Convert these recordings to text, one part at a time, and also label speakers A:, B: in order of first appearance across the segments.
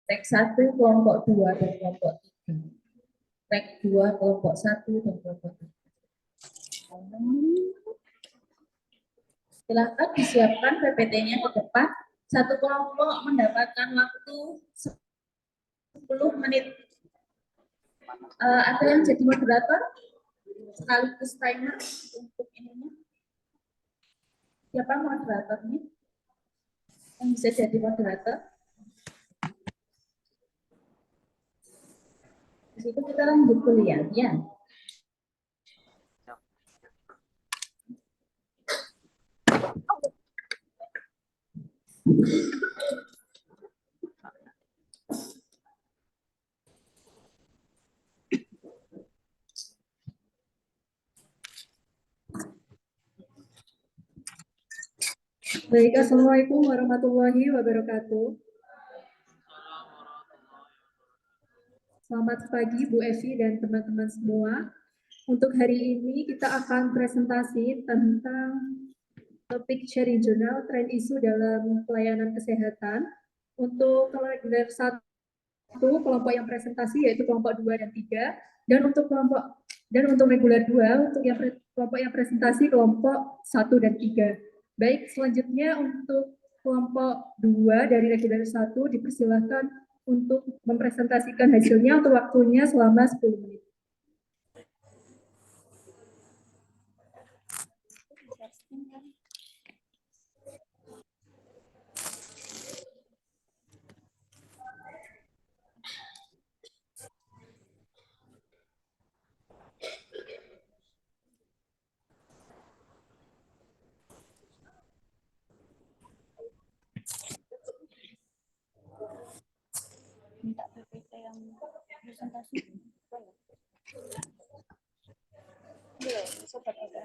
A: Rek 1 kelompok 2 dan kelompok 3. Rek 2 kelompok 1 dan kelompok 3. Silakan disiapkan PPT-nya ke depan. Satu kelompok mendapatkan waktu 10 menit. Ada yang jadi moderator? Sekaligus timer untuk ininya. Siapa moderatornya? Yang bisa jadi moderator? Di situ kita lanjut kuliah, ya.
B: Baik, Assalamualaikum warahmatullahi wabarakatuh. Selamat pagi Bu Evi dan teman-teman semua. Untuk hari ini kita akan presentasi tentang topik sharing jurnal tren isu dalam pelayanan kesehatan. Untuk reguler 1 kelompok yang presentasi yaitu kelompok 2 dan 3, dan untuk reguler 2 untuk kelompok yang presentasi kelompok 1 dan 3. Baik, selanjutnya untuk kelompok 2 dari reguler 1 dipersilakan untuk mempresentasikan hasilnya untuk waktunya selama 10 menit.
C: Minta PPT yang presentasi. Belum, sobat ada.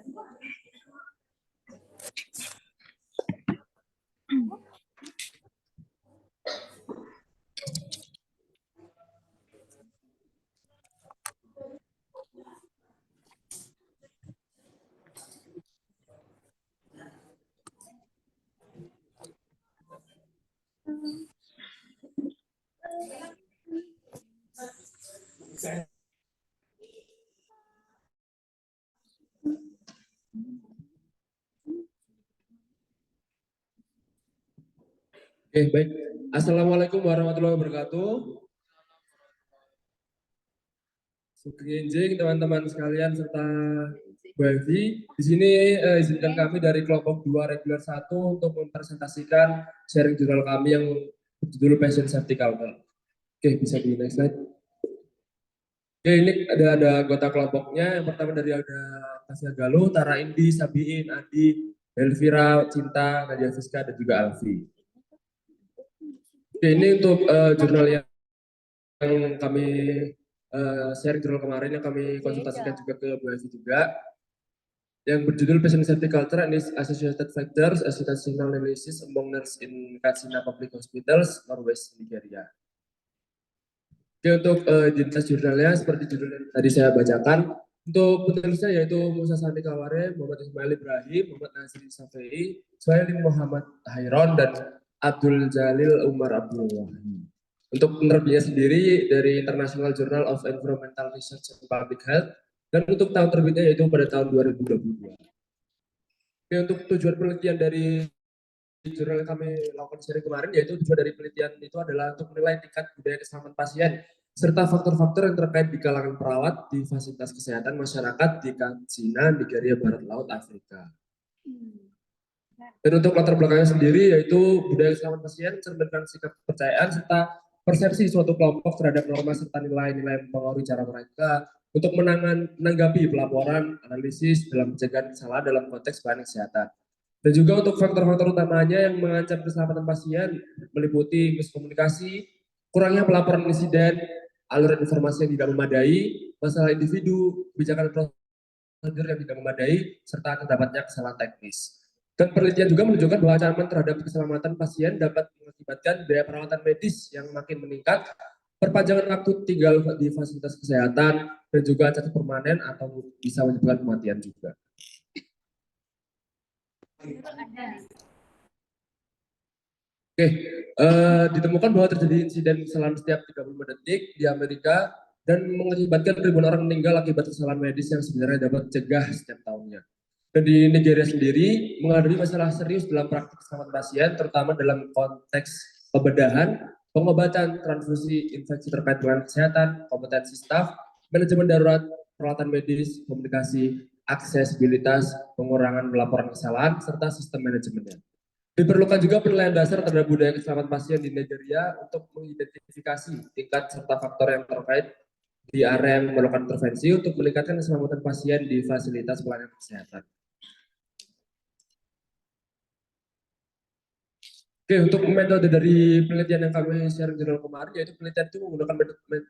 D: Oke, baik. Assalamualaikum warahmatullahi wabarakatuh. Sugeng teman-teman sekalian serta Bu Evi. Di sini izinkan kami dari kelompok 2 reguler 1 untuk mempresentasikan sharing jurnal kami yang berjudul Patient Safety Culture. Oke, bisa di next slide. Oke, ini ada anggota kelompoknya. Yang pertama dari ada Tasya Galuh, Tara Indi, Sabiin, Adi, Elvira, Cinta, Nadia Fiska, dan juga Alfi. Oke, ini untuk jurnal yang kami share jurnal kemarin yang kami konsultasikan juga ke Bu Evi juga, yang berjudul Patient Safety Culture and its Associated Factors, a Situational Analysis Among Nurses in Katsina Public Hospitals, Northwest Nigeria. Oke, untuk identitas jurnalnya seperti judul yang tadi saya bacakan. Untuk penulisnya yaitu Musa Sani Kaware, Muhammad Ismail Ibrahim, Muhammad Nasir Safei, Suhaili Muhammad Hairon, dan Abdul Jalil Umar Abdul Wahid. Untuk penerbitnya sendiri dari International Journal of Environmental Research and Public Health, dan untuk tahun terbitnya yaitu pada tahun 2022. Oke, untuk tujuan penelitian dari jurnal yang kami lakukan seri kemarin, yaitu tujuan dari penelitian itu adalah untuk menilai tingkat budaya keselamatan pasien serta faktor-faktor yang terkait di kalangan perawat di fasilitas kesehatan masyarakat di Katsina, Nigeria, Barat Laut, Afrika. Dan untuk latar belakangnya sendiri yaitu budaya keselamatan pasien cerminkan sikap kepercayaan serta persepsi suatu kelompok terhadap norma serta nilai-nilai yang mempengaruhi cara mereka untuk menanggapi pelaporan, analisis dalam pencegahan kesalahan dalam konteks pelayanan kesehatan. Dan juga untuk faktor-faktor utamanya yang mengancam keselamatan pasien meliputi miskomunikasi, kurangnya pelaporan insiden, aliran informasi yang tidak memadai, masalah individu, kebijakan prosedur yang tidak memadai, serta terdapatnya kesalahan teknis. Dan penelitian juga menunjukkan bahwa ancaman terhadap keselamatan pasien dapat mengakibatkan biaya perawatan medis yang makin meningkat, perpanjangan waktu tinggal di fasilitas kesehatan, dan juga cacat permanen atau bisa menyebabkan kematian juga. Oke, ditemukan bahwa terjadi insiden kesalahan setiap 30 detik di Amerika dan mengakibatkan ribuan orang meninggal akibat kesalahan medis yang sebenarnya dapat cegah setiap tahunnya. Dan di Nigeria sendiri menghadapi masalah serius dalam praktik keselamatan pasien, terutama dalam konteks pembedahan, pengobatan, transfusi, infeksi terkait dengan kesehatan, kompetensi staf, manajemen darurat, peralatan medis, komunikasi, aksesibilitas, pengurangan pelaporan kesalahan, serta sistem manajemennya. Diperlukan juga penilaian dasar terhadap budaya keselamatan pasien di Nigeria untuk mengidentifikasi tingkat serta faktor yang terkait di area yang memerlukan intervensi untuk meningkatkan keselamatan pasien di fasilitas pelayanan kesehatan. Oke, untuk metode dari penelitian yang kami share di kemarin, yaitu penelitian itu menggunakan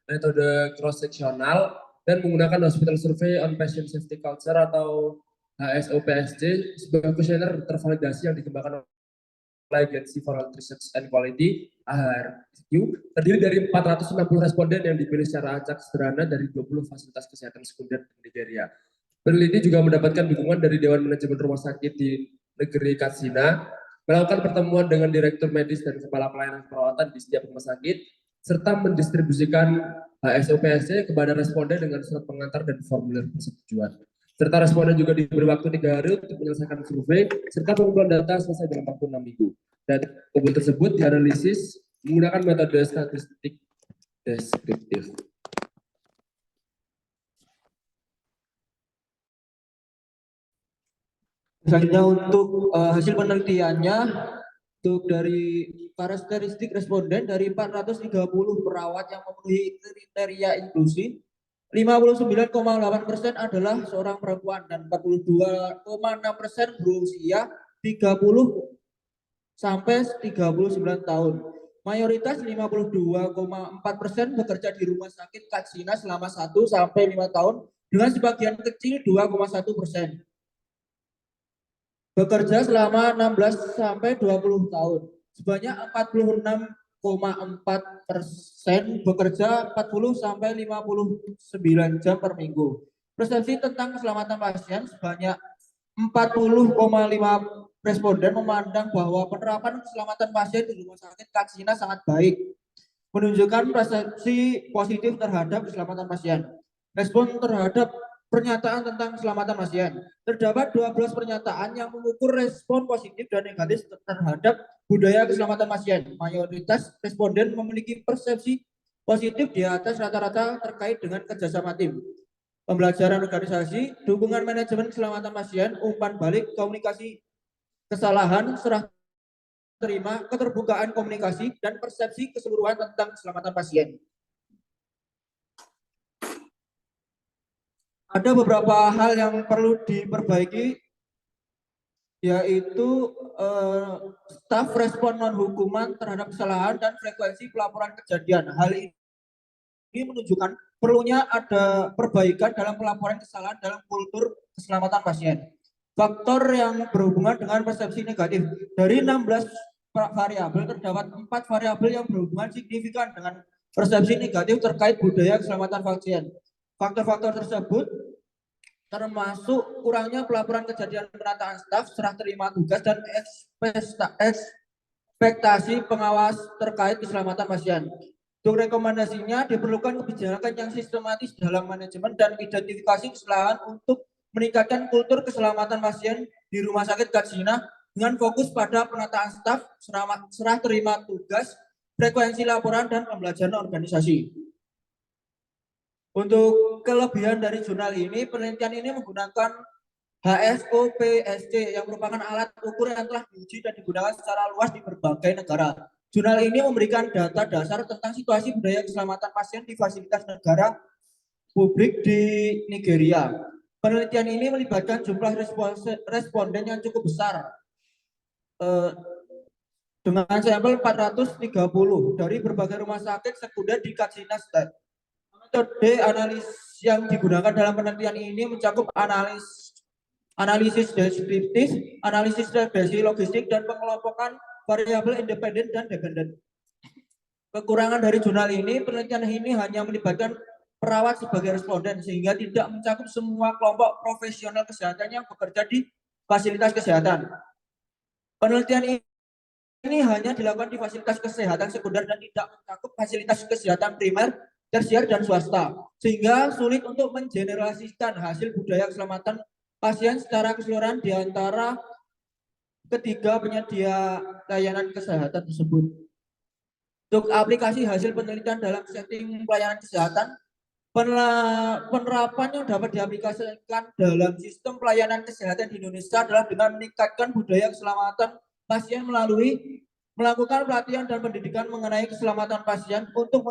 D: metode cross-sectional dan menggunakan hospital survey on patient safety culture atau HSOPSC, sebagai kuesioner tervalidasi yang dikembangkan Agency for Health Research and Quality (AHRQ), terdiri dari 460 responden yang dipilih secara acak sederhana dari 20 fasilitas kesehatan sekunder di Nigeria. Peneliti juga mendapatkan dukungan dari Dewan Manajemen Rumah Sakit di negeri Katsina, melakukan pertemuan dengan direktur medis dan kepala pelayanan perawatan di setiap rumah sakit, serta mendistribusikan HSOPSC kepada responden dengan surat pengantar dan formulir persetujuan. Serta responden juga diberi waktu 3 hari untuk menyelesaikan survei, serta pengumpulan data selesai dalam 46 minggu. Dan kumpul tersebut dianalisis menggunakan metode statistik deskriptif.
E: Selanjutnya untuk hasil penelitiannya, untuk dari karakteristik responden dari 430 perawat yang memenuhi kriteria inklusi, 59,8% adalah seorang perempuan dan 42,6% berusia 30 sampai 39 tahun. Mayoritas 52,4% bekerja di rumah sakit Katsina selama 1 sampai 5 tahun dengan sebagian kecil 2,1%. Bekerja selama 16 sampai 20 tahun. Sebanyak 46,4% bekerja 40 sampai 59 jam per minggu. Persepsi tentang keselamatan pasien sebanyak 40,5 responden memandang bahwa penerapan keselamatan pasien di rumah sakit Katsina sangat baik, menunjukkan persepsi positif terhadap keselamatan pasien. Respon terhadap pernyataan tentang keselamatan pasien. Terdapat 12 pernyataan yang mengukur respon positif dan negatif terhadap budaya keselamatan pasien. Mayoritas responden memiliki persepsi positif di atas rata-rata terkait dengan kerjasama tim, pembelajaran organisasi, dukungan manajemen keselamatan pasien, umpan balik, komunikasi kesalahan, serah terima, keterbukaan komunikasi, dan persepsi keseluruhan tentang keselamatan pasien. Ada beberapa hal yang perlu diperbaiki, yaitu staf respon non-hukuman terhadap kesalahan dan frekuensi pelaporan kejadian. Hal ini menunjukkan perlunya ada perbaikan dalam pelaporan kesalahan dalam kultur keselamatan pasien. Faktor yang berhubungan dengan persepsi negatif. Dari 16 variabel, terdapat 4 variabel yang berhubungan signifikan dengan persepsi negatif terkait budaya keselamatan pasien. Faktor-faktor tersebut termasuk kurangnya pelaporan kejadian penataan staf, serah terima tugas, dan ekspektasi pengawas terkait keselamatan pasien. Untuk rekomendasinya, diperlukan kebijakan yang sistematis dalam manajemen dan identifikasi kesalahan untuk meningkatkan kultur keselamatan pasien di Rumah Sakit Katsina dengan fokus pada penataan staf, serah terima tugas, frekuensi laporan, dan pembelajaran organisasi. Untuk kelebihan dari jurnal ini, penelitian ini menggunakan HSOPSC yang merupakan alat ukur yang telah diuji dan digunakan secara luas di berbagai negara. Jurnal ini memberikan data dasar tentang situasi budaya keselamatan pasien di fasilitas negara publik di Nigeria. Penelitian ini melibatkan jumlah responden yang cukup besar, dengan sampel 430 dari berbagai rumah sakit sekunder di Katsina State. Metode analisis yang digunakan dalam penelitian ini mencakup analisis deskriptif, analisis regresi logistik, dan pengelompokan variabel independen dan dependen. Kekurangan dari jurnal ini, penelitian ini hanya melibatkan perawat sebagai responden sehingga tidak mencakup semua kelompok profesional kesehatan yang bekerja di fasilitas kesehatan. Penelitian ini ini hanya dilakukan di fasilitas kesehatan sekunder dan tidak mencakup fasilitas kesehatan primer, tersier, dan swasta, sehingga sulit untuk mengeneralisasikan hasil budaya keselamatan pasien secara keseluruhan di antara ketiga penyedia layanan kesehatan tersebut. Untuk aplikasi hasil penelitian dalam setting pelayanan kesehatan, penerapan yang dapat diaplikasikan dalam sistem pelayanan kesehatan di Indonesia adalah dengan meningkatkan budaya keselamatan pasien melalui melakukan pelatihan dan pendidikan mengenai keselamatan pasien untuk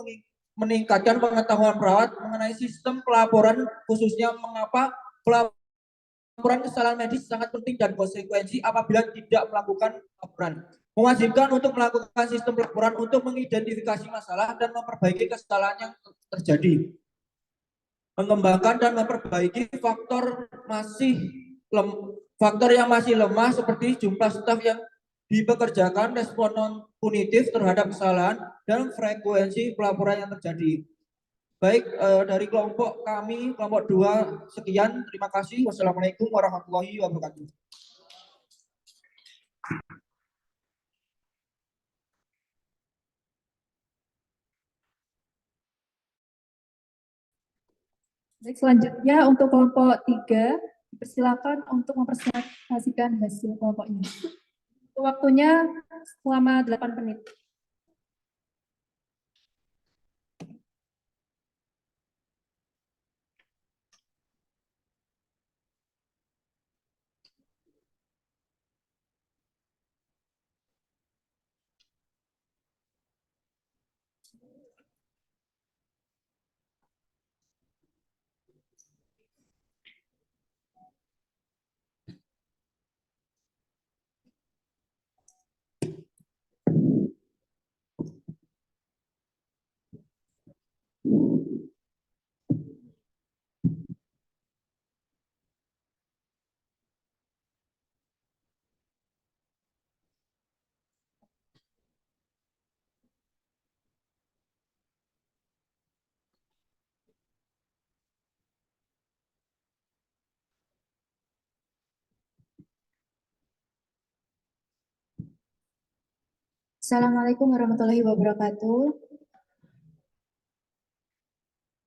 E: meningkatkan pengetahuan perawat mengenai sistem pelaporan, khususnya mengapa pelaporan kesalahan medis sangat penting dan konsekuensi apabila tidak melakukan laporan. Mewajibkan untuk melakukan sistem pelaporan untuk mengidentifikasi masalah dan memperbaiki kesalahan yang terjadi. Mengembangkan dan memperbaiki faktor yang masih lemah seperti jumlah staf yang dipekerjakan, respon non punitif terhadap kesalahan, dan frekuensi pelaporan yang terjadi. Baik, dari kelompok kami, kelompok 2, sekian. Terima kasih. Wassalamualaikum warahmatullahi wabarakatuh.
B: Baik, selanjutnya untuk kelompok 3, persilakan untuk mempresentasikan hasil kelompoknya. Waktunya selama 8 menit.
F: Assalamualaikum warahmatullahi wabarakatuh.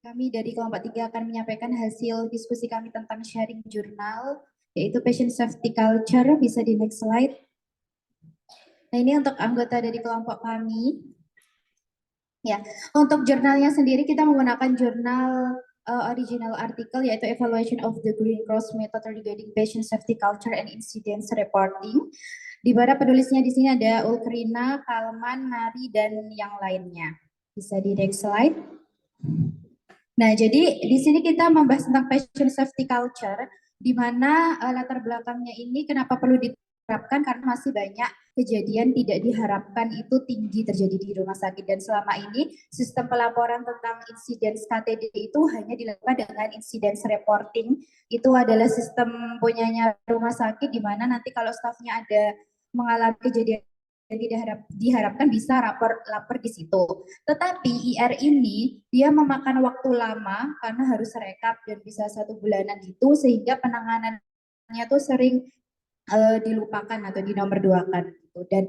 F: Kami dari kelompok 3 akan menyampaikan hasil diskusi kami tentang sharing jurnal, yaitu Patient Safety Culture. Bisa di next slide. Nah, ini untuk anggota dari kelompok kami. Ya, untuk jurnalnya sendiri kita menggunakan jurnal original artikel, yaitu Evaluation of the Green Cross Method regarding Patient Safety Culture and Incidence Reporting. Di mana penulisnya di sini ada Ulkrina, Kalman, Mari, dan yang lainnya. Bisa di next slide. Nah, jadi di sini kita membahas tentang patient safety culture, di mana latar belakangnya ini kenapa perlu diterapkan, karena masih banyak kejadian tidak diharapkan itu tinggi terjadi di rumah sakit, dan selama ini sistem pelaporan tentang insiden KTD itu hanya dilakukan dengan incidence reporting. Itu adalah sistem punyanya rumah sakit, di mana nanti kalau stafnya ada mengalami kejadian yang tidak diharapkan bisa lapor di situ. Tetapi IR ini dia memakan waktu lama karena harus rekap dan bisa 1 bulanan gitu, sehingga penanganannya tuh sering dilupakan atau dinomorduakan gitu. Dan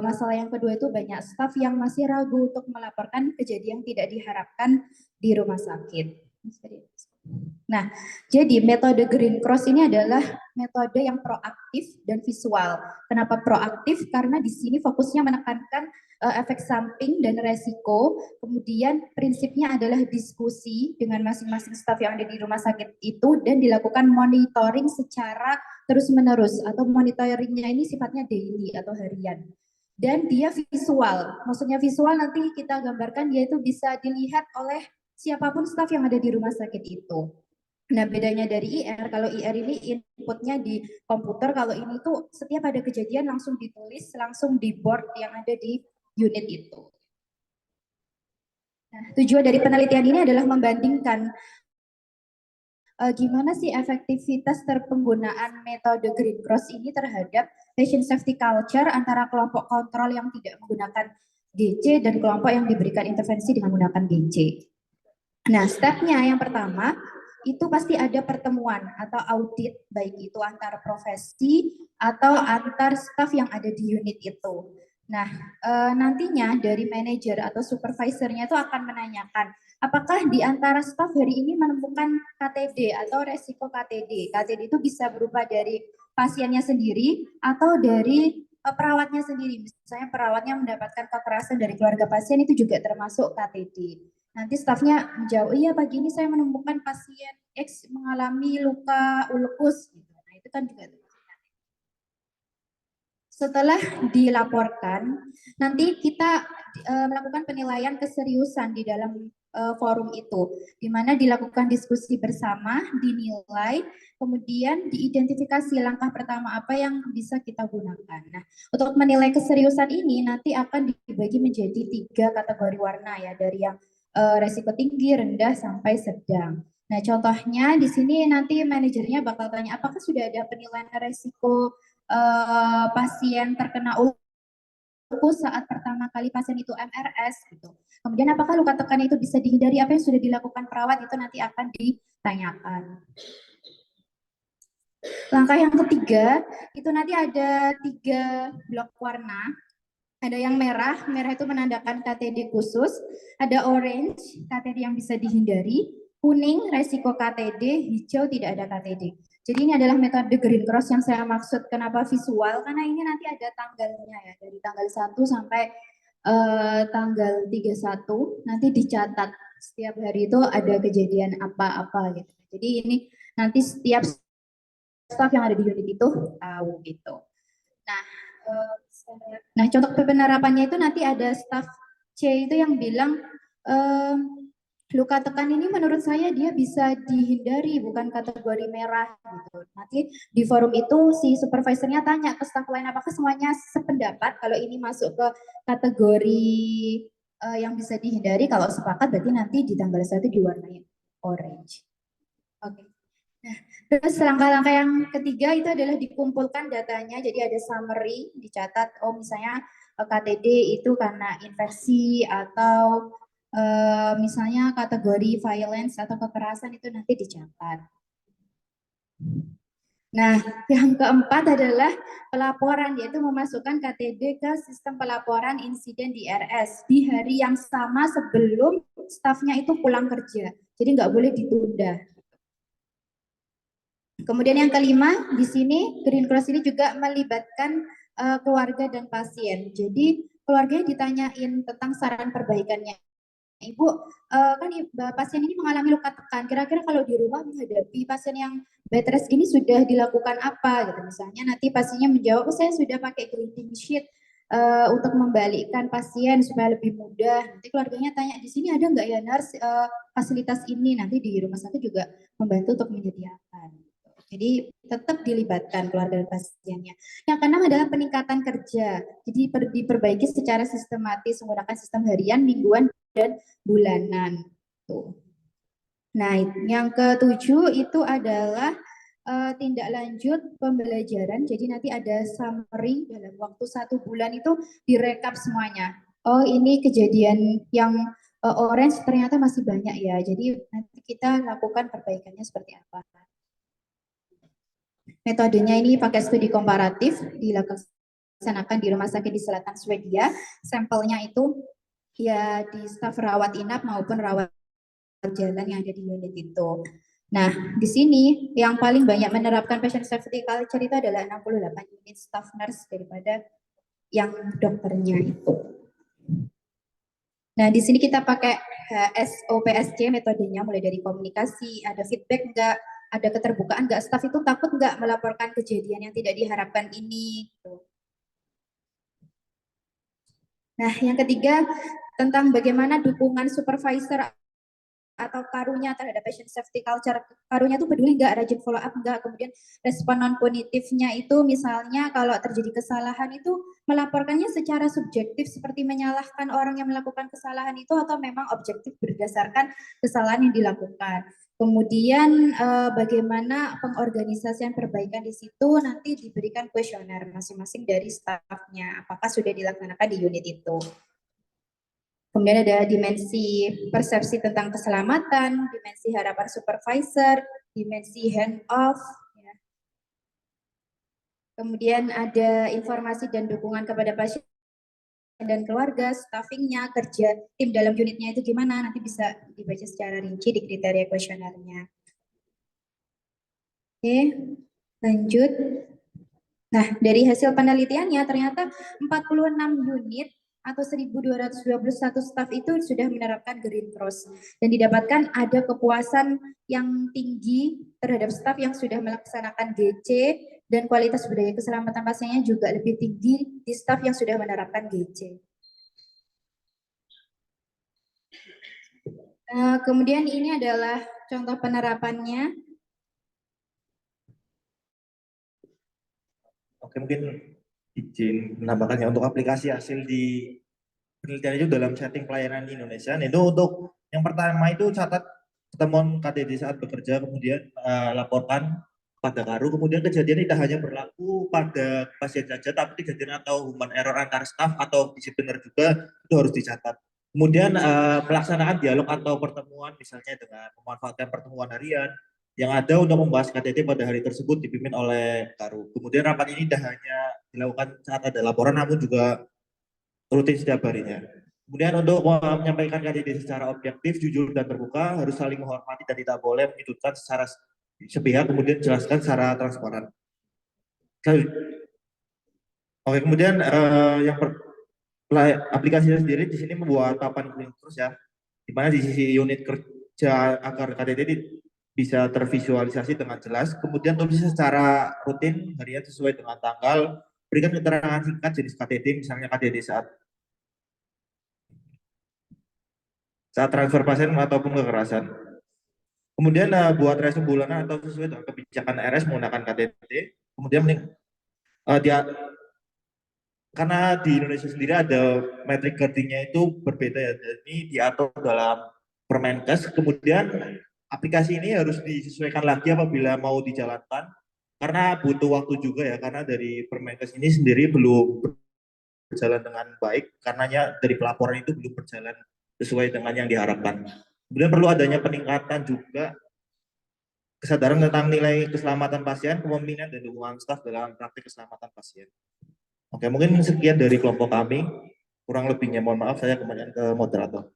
F: masalah yang kedua itu banyak staf yang masih ragu untuk melaporkan kejadian tidak diharapkan di rumah sakit. Nah, jadi metode Green Cross ini adalah metode yang proaktif dan visual. Kenapa proaktif? Karena di sini fokusnya menekankan efek samping dan resiko. Kemudian prinsipnya adalah diskusi dengan masing-masing staf yang ada di rumah sakit itu, dan dilakukan monitoring secara terus-menerus, atau monitoringnya ini sifatnya daily atau harian. Dan dia visual, maksudnya visual nanti kita gambarkan, yaitu bisa dilihat oleh siapapun staf yang ada di rumah sakit itu. Nah, bedanya dari IR, kalau IR ini inputnya di komputer, kalau ini tuh setiap ada kejadian langsung ditulis, langsung di board yang ada di unit itu. Nah, tujuan dari penelitian ini adalah membandingkan gimana sih efektivitas penggunaan metode Green Cross ini terhadap patient safety culture antara kelompok kontrol yang tidak menggunakan GC dan kelompok yang diberikan intervensi dengan menggunakan GC. Nah, stepnya yang pertama, itu pasti ada pertemuan atau audit, baik itu antar profesi atau antar staf yang ada di unit itu. Nah, nantinya dari manajer atau supervisornya itu akan menanyakan, apakah di antara staf hari ini menemukan KTD atau resiko KTD. KTD itu bisa berupa dari pasiennya sendiri atau dari perawatnya sendiri. Misalnya perawatnya mendapatkan kekerasan dari keluarga pasien, itu juga termasuk KTD. Nanti stafnya menjawab, iya pagi ini saya menemukan pasien X mengalami luka ulkus. Nah itu kan juga. Setelah dilaporkan, nanti kita melakukan penilaian keseriusan di dalam forum itu, di mana dilakukan diskusi bersama, dinilai, kemudian diidentifikasi langkah pertama apa yang bisa kita gunakan. Nah, untuk menilai keseriusan ini nanti akan dibagi menjadi 3 kategori warna ya, dari yang resiko tinggi, rendah, sampai sedang. Nah, contohnya di sini nanti manajernya bakal tanya, apakah sudah ada penilaian resiko pasien terkena ulkus saat pertama kali pasien itu MRS gitu. Kemudian apakah luka tekan itu bisa dihindari, apa yang sudah dilakukan perawat, itu nanti akan ditanyakan. Langkah yang ketiga, itu nanti ada 3 blok warna. Ada yang merah, merah itu menandakan KTD khusus, ada orange, KTD yang bisa dihindari, kuning, resiko KTD, hijau, tidak ada KTD. Jadi ini adalah metode green cross yang saya maksud kenapa visual, karena ini nanti ada tanggalnya ya, dari tanggal 1 sampai tanggal 31, nanti dicatat setiap hari itu ada kejadian apa-apa gitu. Jadi ini nanti setiap staff yang ada di unit itu tahu gitu. Nah, contoh penerapannya itu nanti ada staff C itu yang bilang, luka tekan ini menurut saya dia bisa dihindari, bukan kategori merah gitu. Nanti di forum itu si supervisornya tanya ke staff lain apakah semuanya sependapat kalau ini masuk ke kategori yang bisa dihindari. Kalau sepakat berarti nanti di tanggal 1 diwarnai orange. Oke. Nah, terus langkah-langkah yang ketiga itu adalah dikumpulkan datanya, jadi ada summary, dicatat, oh misalnya KTD itu karena infeksi atau misalnya kategori violence atau kekerasan, itu nanti dicatat. Nah, yang keempat adalah pelaporan, yaitu memasukkan KTD ke sistem pelaporan insiden di RS di hari yang sama sebelum stafnya itu pulang kerja, jadi nggak boleh ditunda. Kemudian yang kelima, di sini Green Cross ini juga melibatkan keluarga dan pasien. Jadi keluarganya ditanyain tentang saran perbaikannya. Ibu, kan pasien ini mengalami luka tekan. Kira-kira kalau di rumah menghadapi pasien yang bed rest ini sudah dilakukan apa? Gitu. Misalnya nanti pasiennya menjawab, saya sudah pakai gliding sheet untuk membalikkan pasien supaya lebih mudah. Nanti keluarganya tanya, di sini ada nggak ya nurse fasilitas ini? Nanti di rumah sakit juga membantu untuk menyediakan. Jadi tetap dilibatkan keluarga dan pasiennya. Yang keenam adalah peningkatan kerja. Jadi diperbaiki secara sistematis menggunakan sistem harian, mingguan, dan bulanan. Tuh. Nah, yang ketujuh itu adalah tindak lanjut pembelajaran. Jadi nanti ada summary dalam waktu 1 bulan itu direkap semuanya. Oh, ini kejadian yang orange ternyata masih banyak ya. Jadi nanti kita lakukan perbaikannya seperti apa. Metodenya ini pakai studi komparatif, dilaksanakan di rumah sakit di selatan Swedia. Sampelnya itu ya di staf rawat inap maupun rawat jalan yang ada di unit itu. Nah, di sini yang paling banyak menerapkan patient safety culture itu adalah 68 unit staff nurse daripada yang dokternya itu. Nah, di sini kita pakai SOPSC metodenya, mulai dari komunikasi, ada feedback enggak, ada keterbukaan enggak, staff itu takut enggak melaporkan kejadian yang tidak diharapkan ini. Nah, yang ketiga tentang bagaimana dukungan supervisor atau karunya terhadap patient safety culture. Karunya itu peduli enggak, rajin follow up enggak, kemudian respon non punitifnya itu misalnya kalau terjadi kesalahan itu melaporkannya secara subjektif seperti menyalahkan orang yang melakukan kesalahan itu atau memang objektif berdasarkan kesalahan yang dilakukan. Kemudian bagaimana pengorganisasian perbaikan di situ nanti diberikan kuesioner masing-masing dari stafnya, apakah sudah dilaksanakan di unit itu. Kemudian ada dimensi persepsi tentang keselamatan, dimensi harapan supervisor, dimensi handoff. Ya. Kemudian ada informasi dan dukungan kepada pasien dan keluarga, staffingnya, kerja tim dalam unitnya itu gimana, nanti bisa dibaca secara rinci di kriteria kuesionernya. Oke, lanjut. Nah, dari hasil penelitiannya ternyata 46 unit atau 1.221 staf itu sudah menerapkan Green Cross dan didapatkan ada kepuasan yang tinggi terhadap staf yang sudah melaksanakan GC dan kualitas budaya keselamatan pasiennya juga lebih tinggi di staf yang sudah menerapkan GC. Kemudian ini adalah contoh penerapannya.
E: Oke, mungkin izin menambahkannya untuk aplikasi hasil di penelitian itu dalam setting pelayanan di Indonesia. Itu untuk yang pertama itu catat pertemuan KDD saat bekerja, kemudian laporkan pada Karu, kemudian kejadian tidak hanya berlaku pada pasien saja, tapi kejadian atau human error antar staf atau disipliner juga itu harus dicatat. Kemudian pelaksanaan dialog atau pertemuan misalnya dengan memanfaatkan pertemuan harian yang ada untuk membahas KDD pada hari tersebut dipimpin oleh Karu. Kemudian rapat ini tidak hanya dilakukan saat ada laporan, namun juga rutin setiap harinya. Kemudian untuk menyampaikan KDD secara objektif, jujur dan terbuka, harus saling menghormati dan tidak boleh menyudutkan secara sepihak, kemudian jelaskan secara transparan. Oke, kemudian aplikasinya sendiri di sini membuat papan Green Cross ya, di mana di sisi unit kerja agar KDD bisa tervisualisasi dengan jelas, kemudian tulis secara rutin harian sesuai dengan tanggal, berikan keterangan singkat jenis KDD, misalnya KDD saat transfer pasien ataupun kekerasan. Kemudian buat resume bulanan atau sesuai dengan kebijakan RS menggunakan KDD. Kemudian karena di Indonesia sendiri ada metrik gradingnya itu berbeda ya, jadi diatur dalam Permenkes. Kemudian aplikasi ini harus disesuaikan lagi apabila mau dijalankan, karena butuh waktu juga ya, karena dari Permenkes ini sendiri belum berjalan dengan baik, karenanya dari pelaporan itu belum berjalan sesuai dengan yang diharapkan. Kemudian perlu adanya peningkatan juga kesadaran tentang nilai keselamatan pasien, kepemimpinan dan dukungan staf dalam praktik keselamatan pasien. Oke, mungkin sekian dari kelompok kami. Kurang lebihnya mohon maaf, saya kembalikan ke moderator.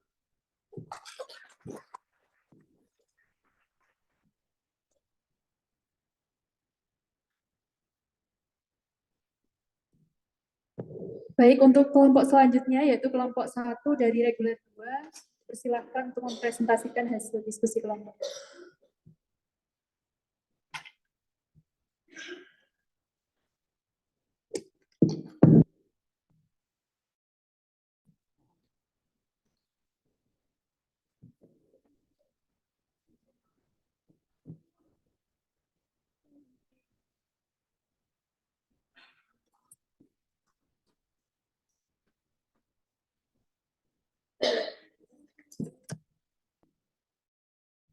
B: Baik, untuk kelompok selanjutnya yaitu kelompok 1 dari reguler 2, persilahkan untuk mempresentasikan hasil diskusi kelompok.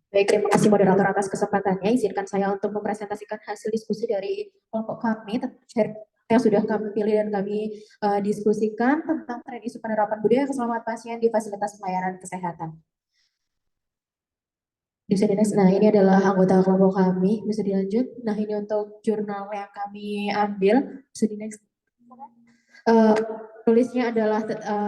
G: Baik, terima kasih moderator atas kesempatannya. Izinkan saya untuk mempresentasikan hasil diskusi dari kelompok kami yang sudah kami pilih dan kami diskusikan tentang tren isu penerapan budaya keselamatan pasien di fasilitas pelayanan kesehatan. Nah, ini adalah anggota kelompok kami. Bisa dilanjut. Nah, ini untuk jurnal yang kami ambil. Bisa di next. Tulisnya adalah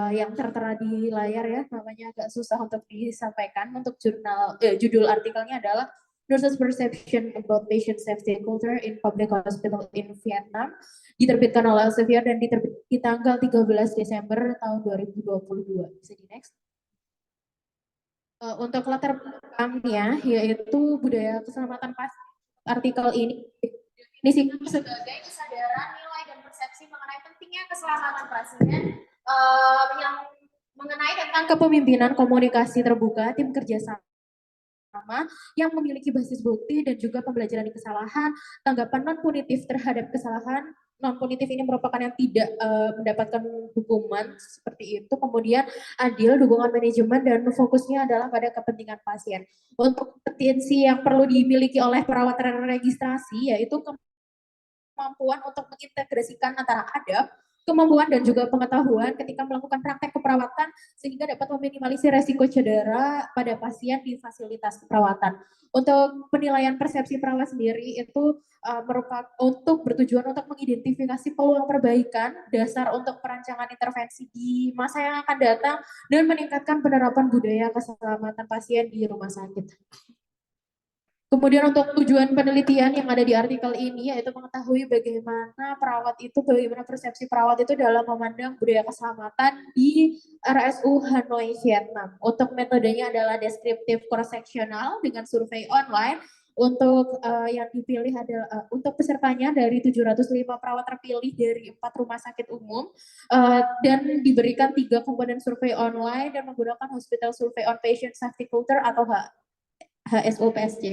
G: yang tertera di layar ya, namanya agak susah untuk disampaikan. Untuk judul artikelnya adalah Nurses Perception About Patient Safety Culture in Public Hospital in Vietnam, diterbitkan oleh Elsevier dan diterbit di tanggal 13 Desember tahun 2022. Bisa di next. Untuk latar belakangnya yaitu budaya keselamatan pasien. Artikel ini definisikan sebagai kesadaran, nilai dan persepsi mengenai pentingnya keselamatan pasien yang mengenai tentang kepemimpinan, komunikasi terbuka, tim kerjasama yang memiliki basis bukti dan juga pembelajaran di kesalahan, tanggapan non-punitif terhadap kesalahan. Non-punitif ini merupakan yang tidak mendapatkan hukuman seperti itu, kemudian adil, dukungan manajemen, dan fokusnya adalah pada kepentingan pasien. Untuk kompetensi yang perlu dimiliki oleh perawat registrasi yaitu kemampuan untuk mengintegrasikan antara adab, kemampuan dan juga pengetahuan ketika melakukan praktek keperawatan sehingga dapat meminimalisir resiko cedera pada pasien di fasilitas keperawatan. Untuk penilaian persepsi perawat sendiri itu merupakan untuk bertujuan untuk mengidentifikasi peluang perbaikan dasar untuk perancangan intervensi di masa yang akan datang dan meningkatkan penerapan budaya keselamatan pasien di rumah sakit. Kemudian untuk tujuan penelitian yang ada di artikel ini yaitu mengetahui bagaimana bagaimana persepsi perawat itu dalam memandang budaya keselamatan di RSU Hanoi, Vietnam. Untuk metodenya adalah deskriptif cross-sectional dengan survei online. Untuk yang dipilih adalah untuk pesertanya dari 705 perawat terpilih dari 4 rumah sakit umum dan diberikan 3 komponen survei online dan menggunakan Hospital Survey on Patient Safety Culture atau HSOPSC.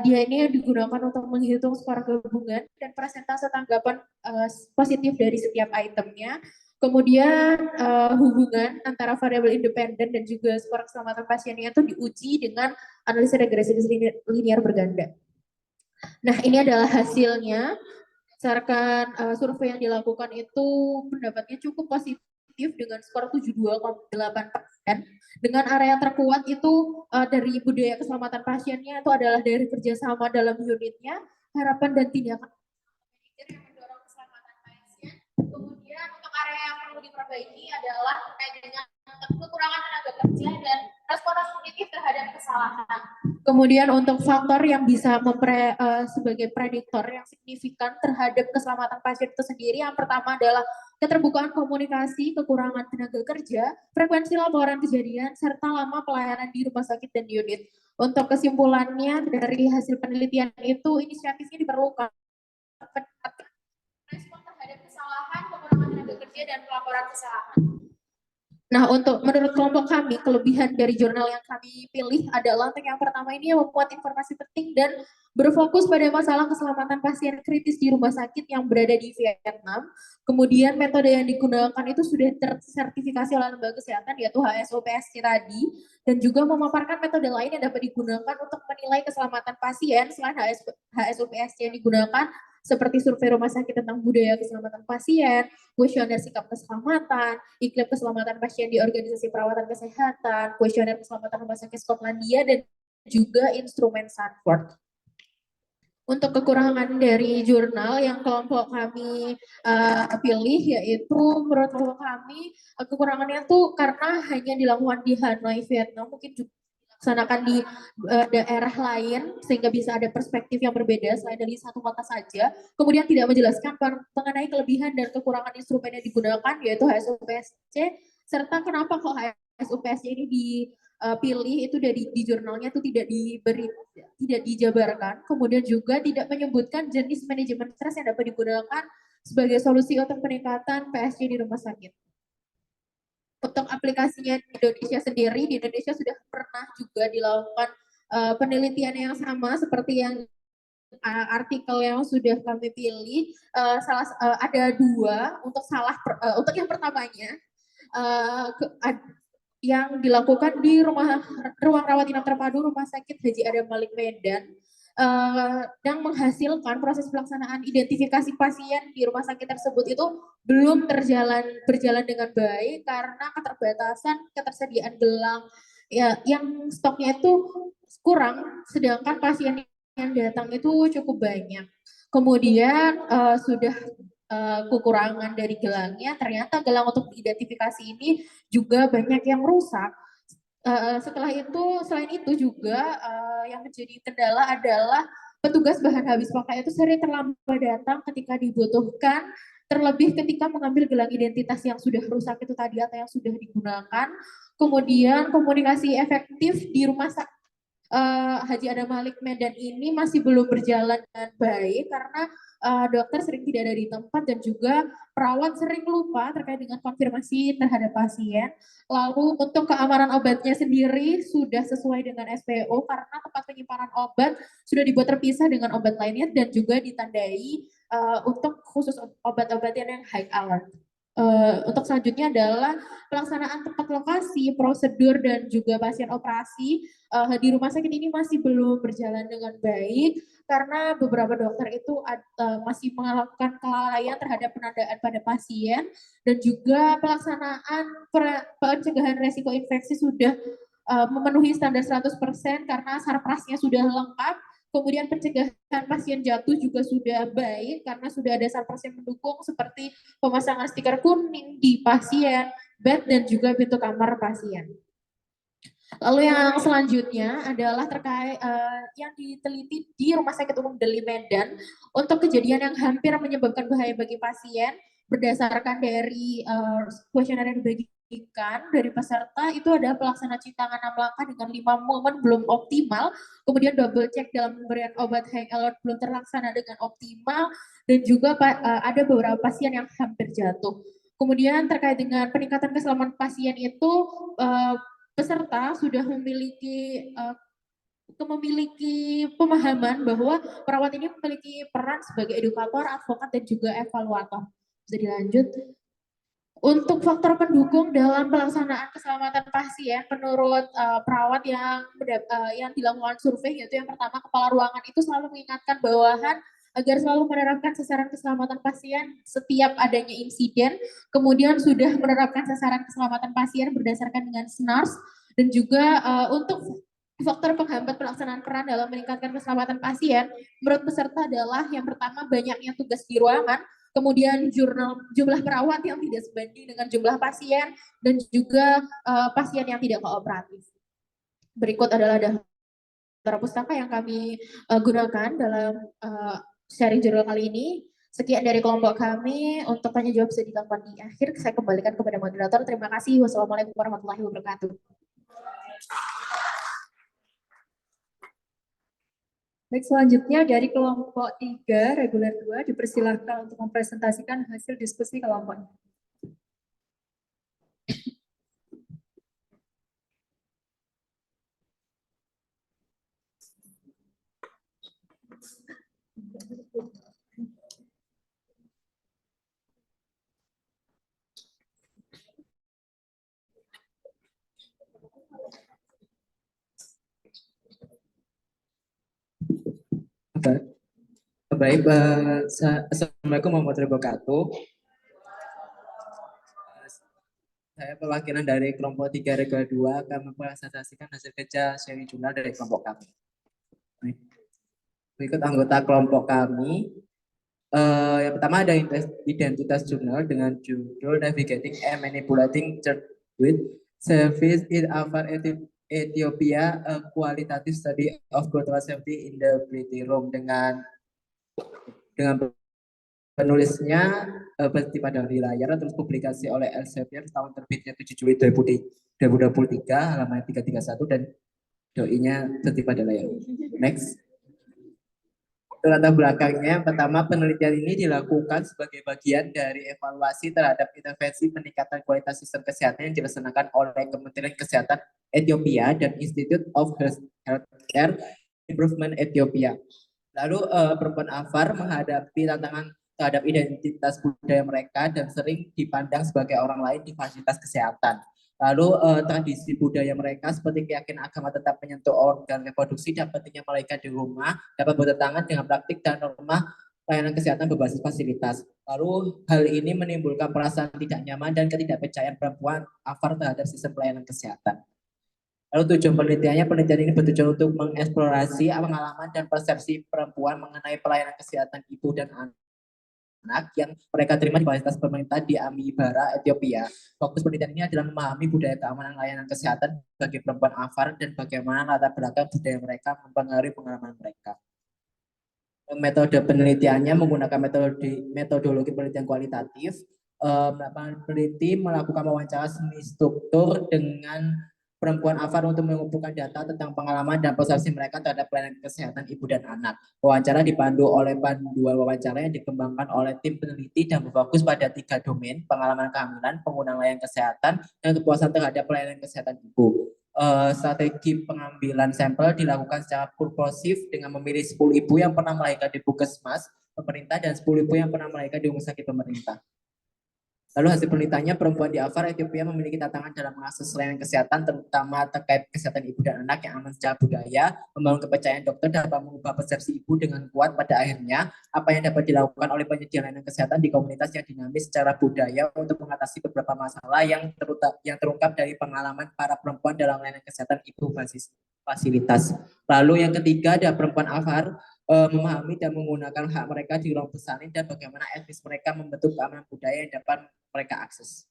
G: Dia ini digunakan untuk menghitung skor gabungan dan persentase tanggapan positif dari setiap itemnya. Kemudian hubungan antara variabel independen dan juga skor keselamatan pasiennya itu diuji dengan analisis regresi linear berganda. Nah, ini adalah hasilnya. Berdasarkan survei yang dilakukan itu pendapatnya cukup positif dengan skor 72,8%. Dengan area terkuat itu dari budaya keselamatan pasiennya itu adalah dari kerjasama dalam unitnya, harapan dan tindakan yang mendorong keselamatan pasien. Kemudian untuk area yang perlu diperbaiki adalah terkait dengan kekurangan tenaga kerja dan respon kognitif terhadap kesalahan. Kemudian untuk faktor yang bisa sebagai prediktor yang signifikan terhadap keselamatan pasien itu sendiri, yang pertama adalah keterbukaan komunikasi, kekurangan tenaga kerja, frekuensi laporan kejadian, serta lama pelayanan di rumah sakit dan unit. Untuk kesimpulannya dari hasil penelitian itu, inisiatifnya diperlukan respon terhadap kesalahan, kekurangan tenaga kerja, dan pelaporan kesalahan. Nah, menurut kelompok kami, kelebihan dari jurnal yang kami pilih adalah untuk yang pertama ini yang memuat informasi penting dan berfokus pada masalah keselamatan pasien kritis di rumah sakit yang berada di Vietnam. Kemudian metode yang digunakan itu sudah tersertifikasi oleh lembaga kesehatan yaitu HSOPSC tadi, dan juga memaparkan metode lain yang dapat digunakan untuk menilai keselamatan pasien selain HSOPSC yang digunakan, seperti survei rumah sakit tentang budaya keselamatan pasien, kuesioner sikap keselamatan, iklim keselamatan pasien di organisasi perawatan kesehatan, kuesioner keselamatan rumah sakit Skotlandia, dan juga instrumen Sanford. Untuk kekurangan dari jurnal yang kelompok kami pilih, yaitu menurut kelompok kami kekurangannya tuh karena hanya dilakukan di Hanoi, Vietnam, mungkin juga dilaksanakan di daerah lain sehingga bisa ada perspektif yang berbeda selain dari satu kota saja. Kemudian tidak menjelaskan mengenai kelebihan dan kekurangan instrumen yang digunakan yaitu HSOPSC, serta kenapa kok HSOPSC ini dipilih itu di jurnalnya itu tidak dijabarkan. Kemudian juga tidak menyebutkan jenis manajemen stres yang dapat digunakan sebagai solusi untuk peningkatan PSG di rumah sakit. Untuk aplikasinya di Indonesia sendiri, di Indonesia sudah pernah juga dilakukan penelitian yang sama seperti yang artikel yang sudah kami pilih. Ada 2 untuk yang pertamanya yang dilakukan di ruang rawat inap terpadu Rumah Sakit Haji Adam Malik Medan, yang menghasilkan proses pelaksanaan identifikasi pasien di rumah sakit tersebut itu belum berjalan dengan baik karena ketersediaan gelang ya, yang stoknya itu kurang, sedangkan pasien yang datang itu cukup banyak. Kemudian sudah kekurangan dari gelangnya, ternyata gelang untuk identifikasi ini juga banyak yang rusak. Selain itu juga yang menjadi kendala adalah petugas bahan habis pakai itu sering terlambat datang ketika dibutuhkan, terlebih ketika mengambil gelang identitas yang sudah rusak itu tadi atau yang sudah digunakan. Kemudian komunikasi efektif di rumah sakit Haji Adam Malik Medan ini masih belum berjalan dengan baik karena dokter sering tidak ada di tempat dan juga perawat sering lupa terkait dengan konfirmasi terhadap pasien. Lalu untuk keamanan obatnya sendiri sudah sesuai dengan SPO karena tempat penyimpanan obat sudah dibuat terpisah dengan obat lainnya dan juga ditandai untuk khusus obat-obatan yang high alert. Untuk selanjutnya adalah pelaksanaan tempat lokasi, prosedur, dan juga pasien operasi di rumah sakit ini masih belum berjalan dengan baik karena beberapa dokter itu masih melakukan kelalaian terhadap penandaan pada pasien dan juga pelaksanaan pencegahan resiko infeksi sudah memenuhi standar 100% karena sarprasnya sudah lengkap. Kemudian pencegahan pasien jatuh juga sudah baik karena sudah ada sarpras yang mendukung seperti pemasangan stiker kuning di pasien, bed, dan juga pintu kamar pasien. Lalu yang selanjutnya adalah terkait yang diteliti di Rumah Sakit Umum Deli Medan untuk kejadian yang hampir menyebabkan bahaya bagi pasien berdasarkan dari kuesioner yang dibagikan dari peserta itu ada pelaksana cuci tangan 6 langkah dengan 5 momen belum optimal, kemudian double check dalam pemberian obat high alert belum terlaksana dengan optimal, dan juga ada beberapa pasien yang hampir jatuh. Kemudian terkait dengan peningkatan keselamatan pasien itu peserta sudah memiliki pemahaman bahwa perawat ini memiliki peran sebagai edukator, advokat, dan juga evaluator. Bisa dilanjut. Untuk faktor pendukung dalam pelaksanaan keselamatan pasien, menurut perawat yang dilakukan survei, yaitu yang pertama, kepala ruangan itu selalu mengingatkan bawahan agar selalu menerapkan sasaran keselamatan pasien setiap adanya insiden, kemudian sudah menerapkan sasaran keselamatan pasien berdasarkan dengan SNARS, dan juga untuk faktor penghambat pelaksanaan peran dalam meningkatkan keselamatan pasien, menurut peserta adalah yang pertama banyaknya tugas di ruangan, kemudian jumlah perawat yang tidak sebanding dengan jumlah pasien, dan juga pasien yang tidak kooperatif. Berikut adalah daftar pustaka yang kami gunakan dalam sharing jurnal kali ini. Sekian dari kelompok kami. Untuk tanya jawab bisa dilakukan di akhir. Saya kembalikan kepada moderator. Terima kasih. Wassalamualaikum warahmatullahi wabarakatuh.
B: Baik, selanjutnya dari kelompok 3, reguler 2, dipersilahkan untuk mempresentasikan hasil diskusi kelompoknya.
H: Baik, Assalamualaikum warahmatullahi wabarakatuh. Saya perwakilan dari kelompok 3 reguler 2 akan mempresentasikan hasil kerja sharing jurnal dari kelompok kami. Berikut anggota kelompok kami. Yang pertama ada identitas jurnal dengan judul Navigating and Manipulating Chart with Service in Afar Ethiopia, a Qualitative Study of Cultural Safety in the Bleeding Room, dengan penulisnya berarti pada hari layar, terus publikasi oleh Elsevier tahun terbitnya 7 Juli 2023 halaman 331 dan doinya tertib pada layar. Next. Latar belakangnya, pertama penelitian ini dilakukan sebagai bagian dari evaluasi terhadap intervensi peningkatan kualitas sistem kesehatan yang dilaksanakan oleh Kementerian Kesehatan Ethiopia dan Institute of Healthcare Improvement Ethiopia. Lalu perempuan Afar menghadapi tantangan terhadap identitas budaya mereka dan sering dipandang sebagai orang lain di fasilitas kesehatan. Lalu tradisi budaya mereka seperti keyakinan agama tetap menyentuh organ reproduksi dan pentingnya mereka di rumah dapat bertentangan dengan praktik dan norma pelayanan kesehatan berbasis fasilitas. Lalu hal ini menimbulkan perasaan tidak nyaman dan ketidakpercayaan perempuan Afar terhadap sistem pelayanan kesehatan. Lalu tujuan penelitian ini bertujuan untuk mengeksplorasi pengalaman dan persepsi perempuan mengenai pelayanan kesehatan ibu dan anak yang mereka terima di fasilitas pemerintah di Amibara, Ethiopia. Fokus penelitian ini adalah memahami budaya keamanan layanan kesehatan bagi perempuan Afar dan bagaimana latar belakang budaya mereka mempengaruhi pengalaman mereka. Metode penelitiannya menggunakan metodologi penelitian kualitatif. Peneliti melakukan wawancara semi struktur dengan perempuan Afar untuk mengumpulkan data tentang pengalaman dan persepsi mereka terhadap pelayanan kesehatan ibu dan anak. Wawancara dipandu oleh panduan wawancara yang dikembangkan oleh tim peneliti dan berfokus pada 3 domain: pengalaman kehamilan, penggunaan layanan kesehatan, dan kepuasan terhadap pelayanan kesehatan ibu. Strategi pengambilan sampel dilakukan secara purposif dengan memilih 10 ibu yang pernah melahirkan di puskesmas pemerintah dan 10 ibu yang pernah melahirkan di rumah sakit pemerintah. Lalu hasil penelitiannya, perempuan di Afar, Ethiopia memiliki tantangan dalam mengakses layanan kesehatan, terutama terkait kesehatan ibu dan anak yang aman secara budaya, membangun kepercayaan dokter dapat mengubah persepsi ibu dengan kuat. Pada akhirnya, apa yang dapat dilakukan oleh penyedia layanan kesehatan di komunitas yang dinamis secara budaya untuk mengatasi beberapa masalah yang terungkap dari pengalaman para perempuan dalam layanan kesehatan ibu basis fasilitas. Lalu yang ketiga ada perempuan Afar, memahami dan menggunakan hak mereka di ruang bersalin dan bagaimana etnis mereka membentuk keamanan budaya yang dapat mereka akses.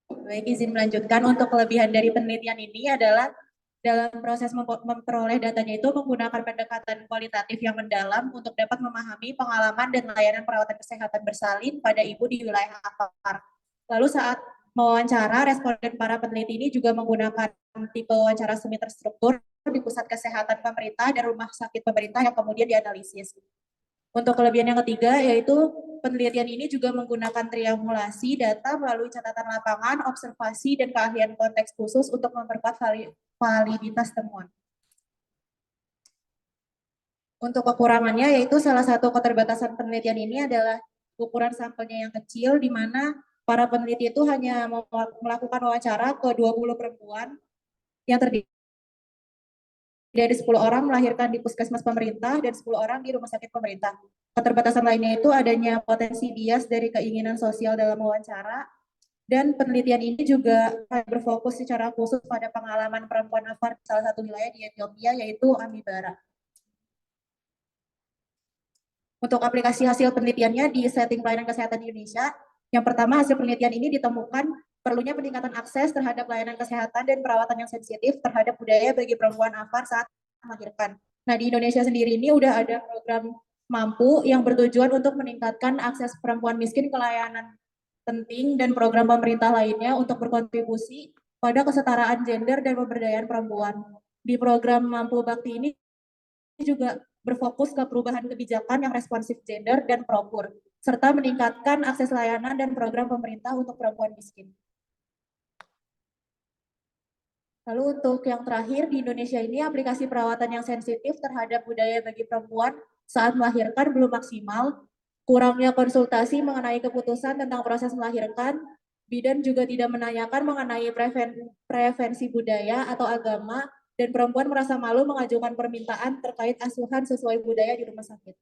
G: Baik, izin melanjutkan. Untuk kelebihan dari penelitian ini adalah dalam proses memperoleh datanya itu menggunakan pendekatan kualitatif yang mendalam untuk dapat memahami pengalaman dan layanan perawatan kesehatan bersalin pada ibu di wilayah Afar. Lalu saat mewawancara, responden para peneliti ini juga menggunakan tipe wawancara semi terstruktur di pusat kesehatan pemerintah dan rumah sakit pemerintah yang kemudian dianalisis. Untuk kelebihan yang ketiga, yaitu penelitian ini juga menggunakan triangulasi data melalui catatan lapangan, observasi, dan keahlian konteks khusus untuk memperkuat validitas temuan. Untuk kekurangannya, yaitu salah satu keterbatasan penelitian ini adalah ukuran sampelnya yang kecil, di mana para peneliti itu hanya melakukan wawancara ke 20 perempuan yang terdiri dari 10 orang melahirkan di puskesmas pemerintah dan 10 orang di rumah sakit pemerintah. Keterbatasan lainnya itu adanya potensi bias dari keinginan sosial dalam wawancara, dan penelitian ini juga berfokus secara khusus pada pengalaman perempuan Afar di salah satu wilayah di Ethiopia, yaitu Amibara. Untuk aplikasi hasil penelitiannya di setting pelayanan kesehatan di Indonesia, yang pertama hasil penelitian ini ditemukan perlunya peningkatan akses terhadap layanan kesehatan dan perawatan yang sensitif terhadap budaya bagi perempuan Afar saat melahirkan. Nah, di Indonesia sendiri ini udah ada program Mampu yang bertujuan untuk meningkatkan akses perempuan miskin ke layanan penting dan program pemerintah lainnya untuk berkontribusi pada kesetaraan gender dan pemberdayaan perempuan. Di program Mampu Bakti ini juga berfokus ke perubahan kebijakan yang responsif gender dan prokur, serta meningkatkan akses layanan dan program pemerintah untuk perempuan miskin. Lalu untuk yang terakhir, di Indonesia ini aplikasi perawatan yang sensitif terhadap budaya bagi perempuan saat melahirkan belum maksimal, kurangnya konsultasi mengenai keputusan tentang proses melahirkan, bidan juga tidak menanyakan mengenai preferensi budaya atau agama, dan perempuan merasa malu mengajukan permintaan terkait asuhan sesuai budaya di rumah sakit.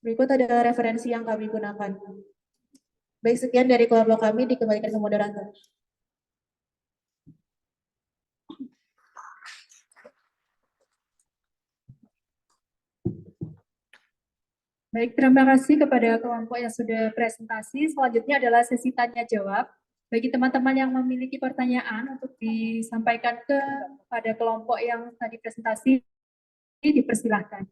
G: Berikut adalah referensi yang kami gunakan. Baik, sekian dari kelompok kami, dikembalikan ke moderator.
B: Baik, terima kasih kepada kelompok yang sudah presentasi. Selanjutnya adalah sesi tanya jawab. Bagi teman-teman yang memiliki pertanyaan untuk disampaikan kepada kelompok yang tadi presentasi, dipersilahkan.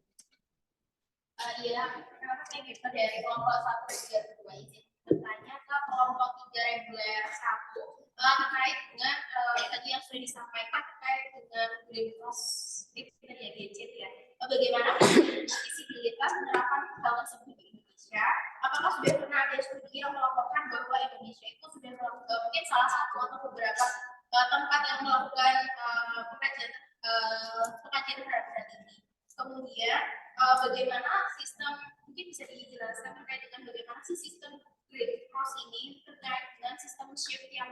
I: Iya, terima kasih gitu dari kelompok 1 reguler 2 izin bertanya ke kelompok 3 reguler 1 terkait dengan tadi yang sudah disampaikan terkait dengan greenhouse ya gadget ya. Bagaimana visibilitas menerapkan hal tersebut di Indonesia? Apakah sudah pernah ada studi yang melaporkan bahwa Indonesia itu sudah melakukan mungkin salah satu atau beberapa tempat yang melakukan pengkajian terhadap hal ini? Kemudian bagaimana sistem, mungkin bisa dijelaskan terkait dengan bagaimana sih sistem Green Cross ini terkait dengan sistem shift yang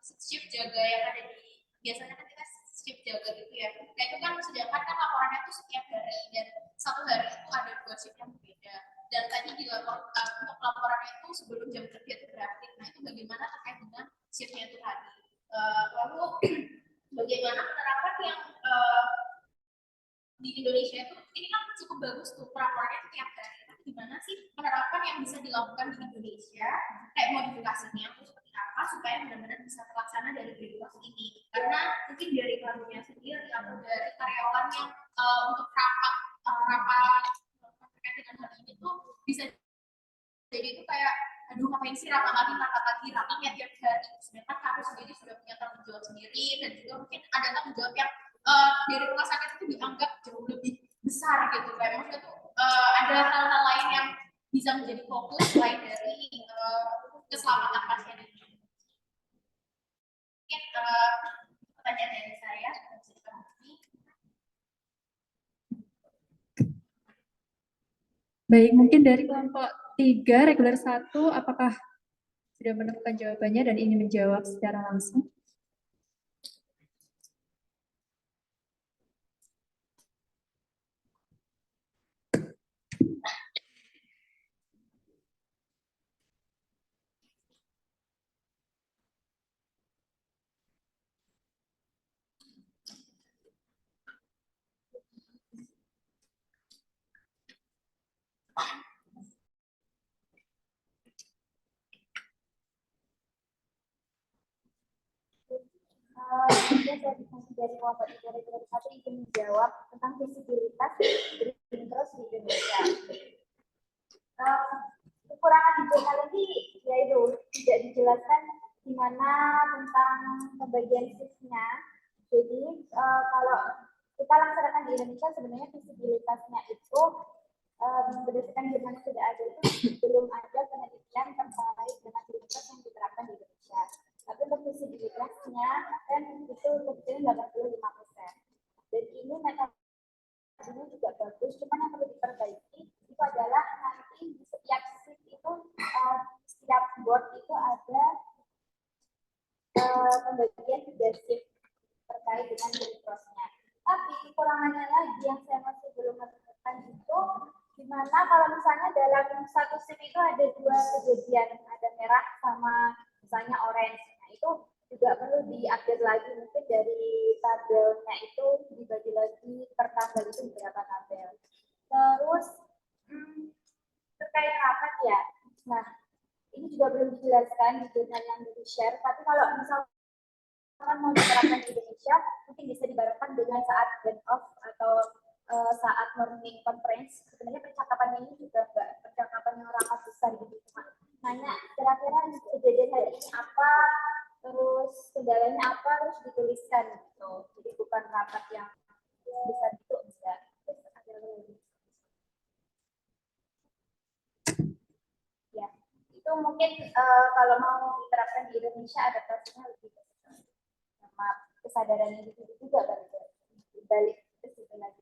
I: shift jaga yang ada di, biasanya kan kita shift jaga gitu ya. Nah itu kan sedangkan kan laporannya itu setiap hari dan satu hari itu ada 2 shift yang berbeda. Dan tadi dilaporkan untuk laporannya itu sebelum jam kerja itu berakhir. Nah itu bagaimana terkait dengan shiftnya itu tadi. Lalu bagaimana penerapan yang di Indonesia itu ini kan cukup bagus tuh perawatannya setiap hari. Tapi gimana sih penerapan yang bisa dilakukan di Indonesia? Kayak modifikasinya itu seperti apa supaya benar-benar bisa terlaksana dari Green Cross ini? Karena mungkin dari karunia sendiri atau dari karyawan yang untuk rapat terkait dengan hal ini tuh bisa jadi itu kayak aduh ngapain sih rapat lagi rapatnya tiap hari. Sedangkan kamu sendiri sudah punya tanggung jawab sendiri dan juga mungkin ada tanggung jawab yang dari rumah sakit itu dianggap jauh lebih besar gitu, kayak maksudnya tuh ada hal-hal lain yang bisa menjadi fokus selain dari keselamatan pasien ini. Mungkin pertanyaan dari saya sudah bisa dipenuhi.
B: Baik, mungkin dari kelompok 3, reguler 1, apakah sudah menemukan jawabannya dan ingin menjawab secara langsung?
I: Kemudian saya dari kelompok 3 reguler 1 ingin menjawab tentang visibilitas green cross di Indonesia. Kekurangan di jurnal ini yaitu tidak dijelaskan di mana tentang pembagian shiftnya. Jadi kalau kita laksanakan di Indonesia sebenarnya visibilitasnya itu berdasarkan jurnal yang sudah ada itu belum ada penelitian terkait dengan visibilitas yang diterapkan di Indonesia. Tapi untuk visibilitasnya kan itu lebih 85%. Dan ini metodenya juga bagus, cuman yang perlu diperbaiki itu adalah nanti di setiap shift itu setiap board itu ada pembagian 3 shift terkait dengan green cross-nya. Tapi kekurangannya lagi yang saya masih belum menemukan itu dimana kalau misalnya dalam satu shift itu ada 2 kejadian, ada merah sama misalnya orange. Nah itu juga perlu diupdate lagi, mungkin dari tabelnya itu dibagi lagi per tabel itu berapa tabel. Terus terkait rapat ya, nah ini juga belum dijelaskan di jurnal yang di-share, tapi kalau misalkan mau diterapkan di Indonesia, mungkin bisa dibarengkan dengan saat band off atau saat morning conference. Sebenarnya percakapan ini juga enggak percakapan yang rapat besar gitu, cuma nanya kira-kira kejadian hari ini apa, terus kendalanya apa, terus dituliskan gitu. Jadi bukan rapat yang besar gitu, enggak. Ya, itu mungkin kalau mau diterapkan di Indonesia adaptasinya lebih sama kesadaran individu juga balik ke situ lagi.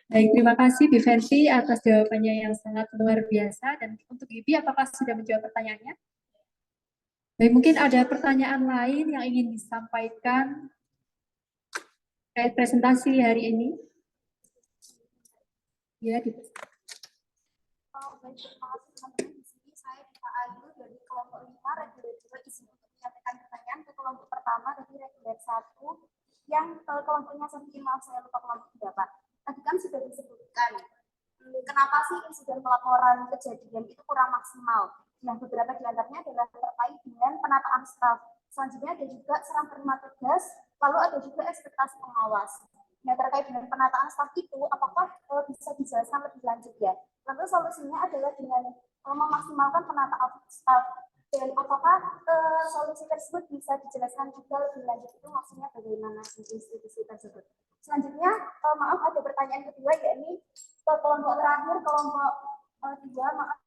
B: Baik, terima kasih Bu Fersi atas jawabannya yang sangat luar biasa. Dan untuk Ibi, apakah sudah menjawab pertanyaannya? Baik, mungkin ada pertanyaan lain yang ingin disampaikan terkait presentasi hari ini? Ya,
I: Baik, terima kasih teman-teman. Di sini saya Dita Ayu dari kelompok 5 reguler 2 izin untuk menyampaikan pertanyaan ke kelompok pertama dari reguler 1 yang kelompoknya sedikit, maaf saya lupa kelompok berapa. Tadi kan sudah disebutkan kenapa sih insiden pelaporan kejadian itu kurang maksimal. Yang beberapa di antaranya adalah terkait dengan penataan staf. Selanjutnya ada juga serang terima tugas, lalu ada juga ekspektasi pengawas. Nah, terkait dengan penataan staf itu, apakah bisa dijelaskan lebih lanjut ya? Lalu solusinya adalah dengan memaksimalkan penataan staf. Dan apakah solusi tersebut bisa dijelaskan juga lebih lanjut itu maksudnya bagaimana di institusi tersebut? Selanjutnya, maaf ada pertanyaan kedua, yakni kelompok terakhir, kelompok 3, maaf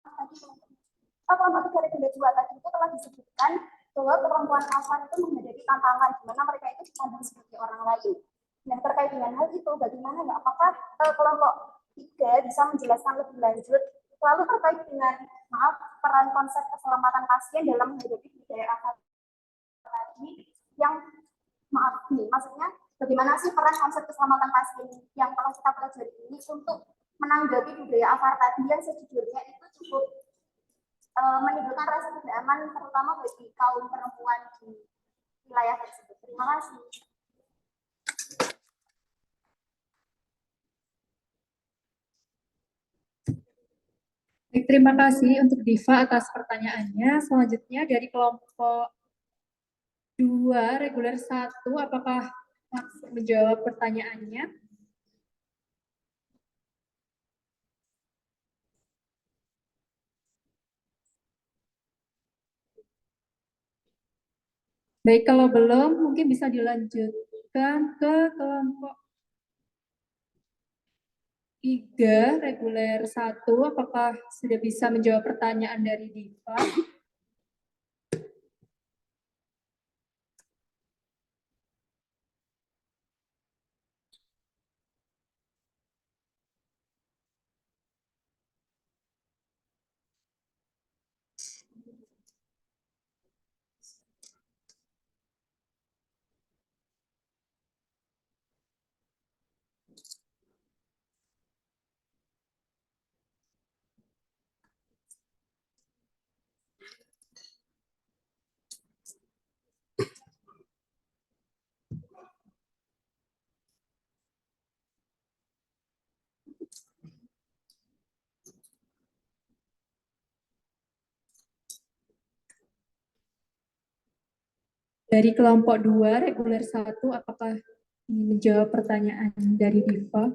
I: tadi kelompok 3 reguler 2 tadi itu telah disebutkan bahwa perempuan afan itu menghadapi tantangan di mana mereka itu dipandang sebagai orang lain. Nah, terkait dengan hal itu, bagaimana ya? Apakah kelompok 3 bisa menjelaskan lebih lanjut? Lalu terkait dengan, maaf, peran konsep keselamatan pasien dalam menghadapi budaya afan tadi, yang maaf nih, maksudnya bagaimana sih peran konsep keselamatan pasien yang telah kita pelajari ini untuk menanggapi budaya afar tadi yang sejujurnya itu cukup menimbulkan rasa tidak aman, terutama bagi kaum perempuan di wilayah tersebut. Terima kasih.
B: Baik, terima kasih untuk Diva atas pertanyaannya. Selanjutnya dari kelompok 2, reguler 1, apakah langsung menjawab pertanyaannya? Baik, kalau belum, mungkin bisa dilanjutkan ke kelompok 3, reguler 1, apakah sudah bisa menjawab pertanyaan dari Diva? Dari kelompok 2, reguler 1, apakah ingin menjawab pertanyaan dari Diva?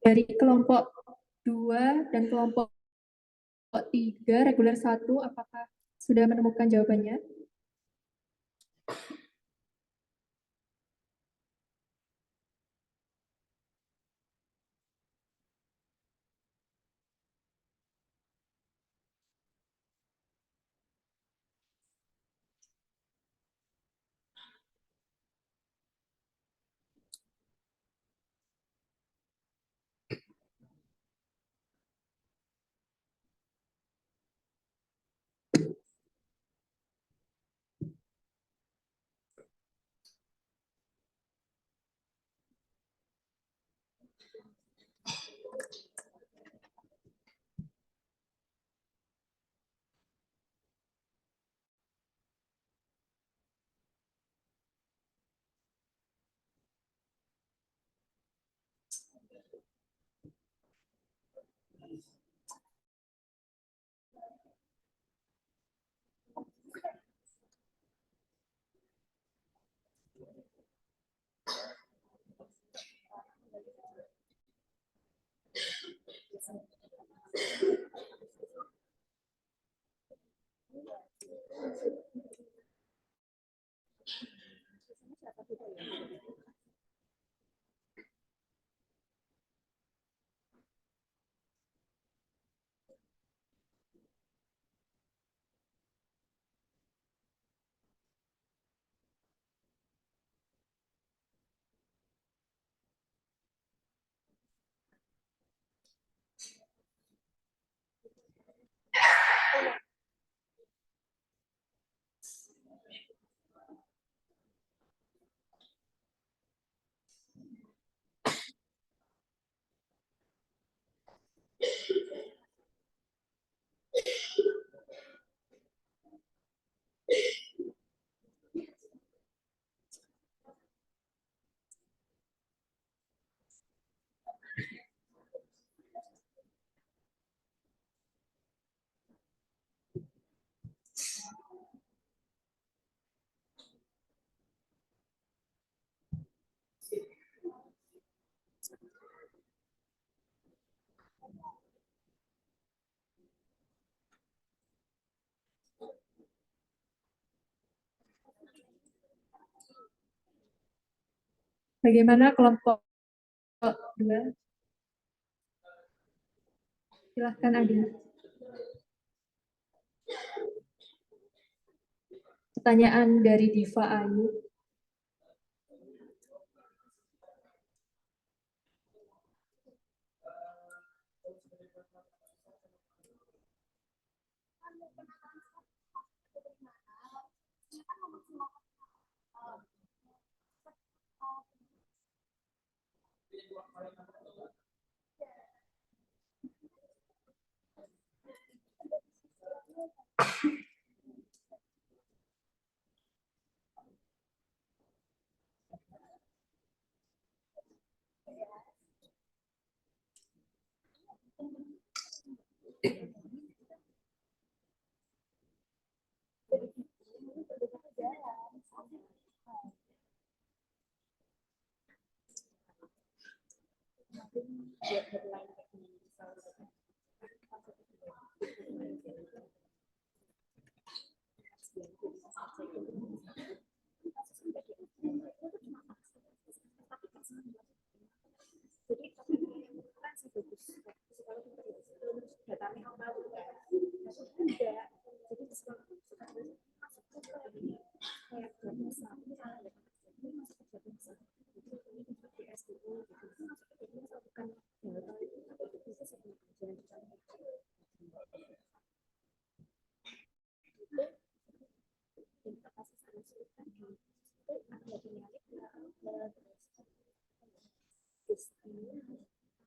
B: Dari kelompok 2 dan kelompok 3, reguler 1, apakah sudah menemukan jawabannya? Bagaimana kelompok 2? Silahkan Adi. Pertanyaan dari Diva Ayu.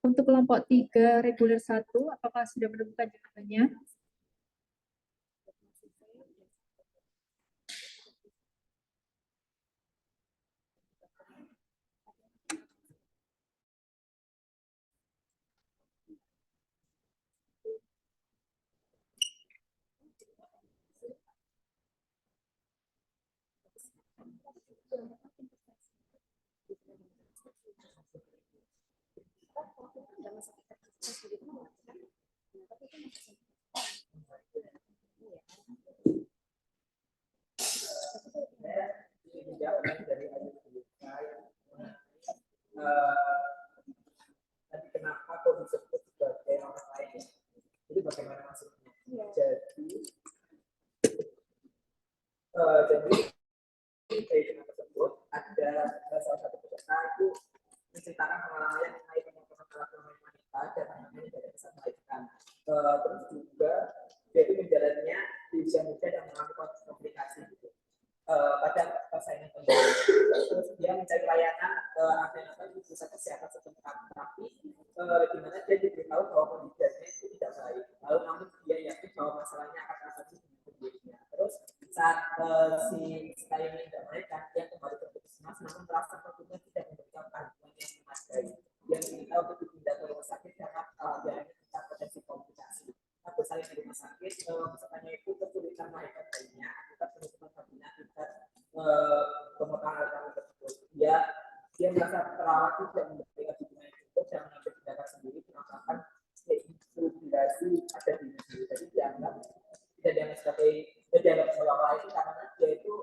B: Untuk kelompok 3 reguler 1, apakah sudah menemukan jawabannya?
H: Tadi kenapa kok disebut sebagai orang lain? Jadi bagaimana maksudnya? Jadi dari film tersebut ada salah satu peserta itu menceritakan pengalamannya mengenai teman-teman wanita dan anaknya dari pesan melahirkan. Terus juga dia itu menjalannya di usia muda dan mengalami komplikasi gitu. Pada persaingan kembali. Terus dia mencari layanan alternatif di pusat kesehatan setempat, tapi di mana dia diberitahu bahwa kondisinya itu tidak baik. Lalu namun dia yakin bahwa masalahnya akan terjadi dengan sendirinya. Terus saat si ini tidak melahirkan, dia kembali ke puskesmas, namun merasa tentunya tidak memberikan bantuan yang memadai. Dia diminta untuk dipindah ke rumah sakit karena jalannya tidak potensi komplikasi. Nah, saya di rumah sakit, pesertanya itu kesulitan melahirkan bayinya akibat penutupan vagina akibat pemotongan organ tersebut. Dia merasa perawat tidak memberikan dukungan yang cukup dan mengambil tindakan sendiri melakukan inseminasi pada diri sendiri. Jadi dianggap sebagai itu karena dia itu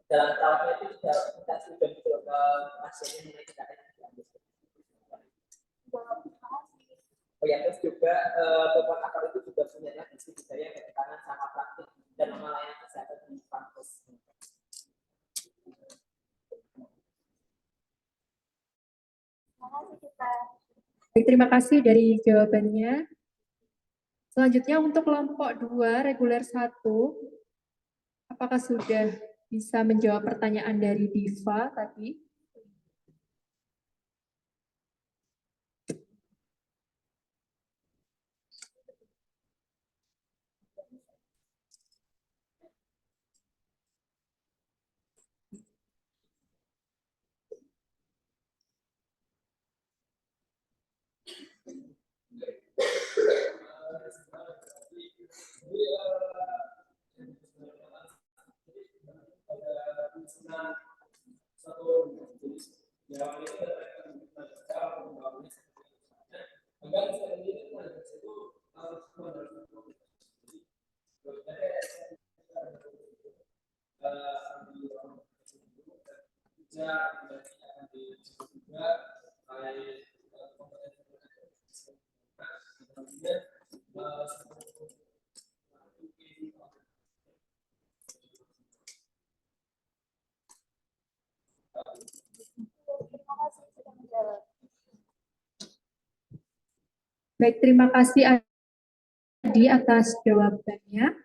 H: dalam perawatnya itu tidak sudah ke pasiennya mengenai tindakan yang diambil. Oh ya, terus juga beberapa akal itu juga punya diskusi budaya yang bertekanan sangat praktik dan melayani kesehatan di kampus.
B: Baik, terima kasih dari jawabannya. Selanjutnya untuk kelompok 2 reguler 1, apakah sudah bisa menjawab pertanyaan dari Diva tadi?
D: akan disebut juga terkait
B: Baik, terima kasih Adi atas jawabannya.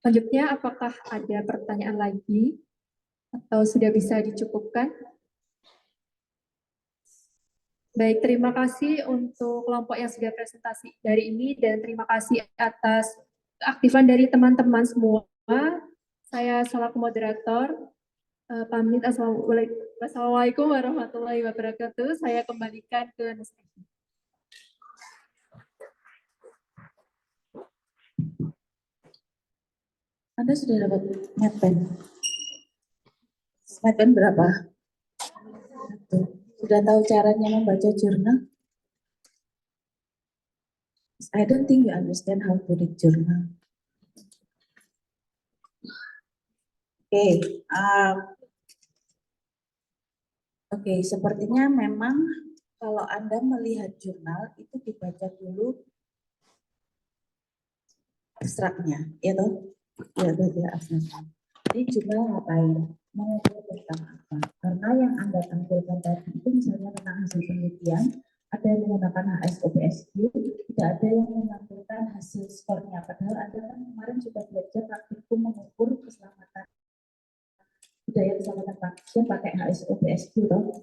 B: Selanjutnya, apakah ada pertanyaan lagi atau sudah bisa dicukupkan? Baik, terima kasih untuk kelompok yang sudah presentasi dari ini dan terima kasih atas keaktifan dari teman-teman semua. Saya selaku moderator pamit. Assalamualaikum warahmatullahi wabarakatuh. Saya kembalikan ke Nusantara.
A: Anda sudah dapat Medpen? Medpen berapa? Sudah tahu caranya membaca jurnal? I don't think you understand how to read journal. Oke, sepertinya memang kalau Anda melihat jurnal itu dibaca dulu abstraknya, ya toh? Ya, abstraknya. Jadi jurnal ngapain? Mengukur tentang apa? Karena yang Anda tampilkan tadi itu misalnya tentang hasil penelitian, ada yang menggunakan HSOPSQ, tidak ada yang menampilkan hasil skornya. Padahal Anda kan kemarin sudah belajar praktikum mengukur keselamatan budaya keselamatan pasien pakai HSOPSQ, toh?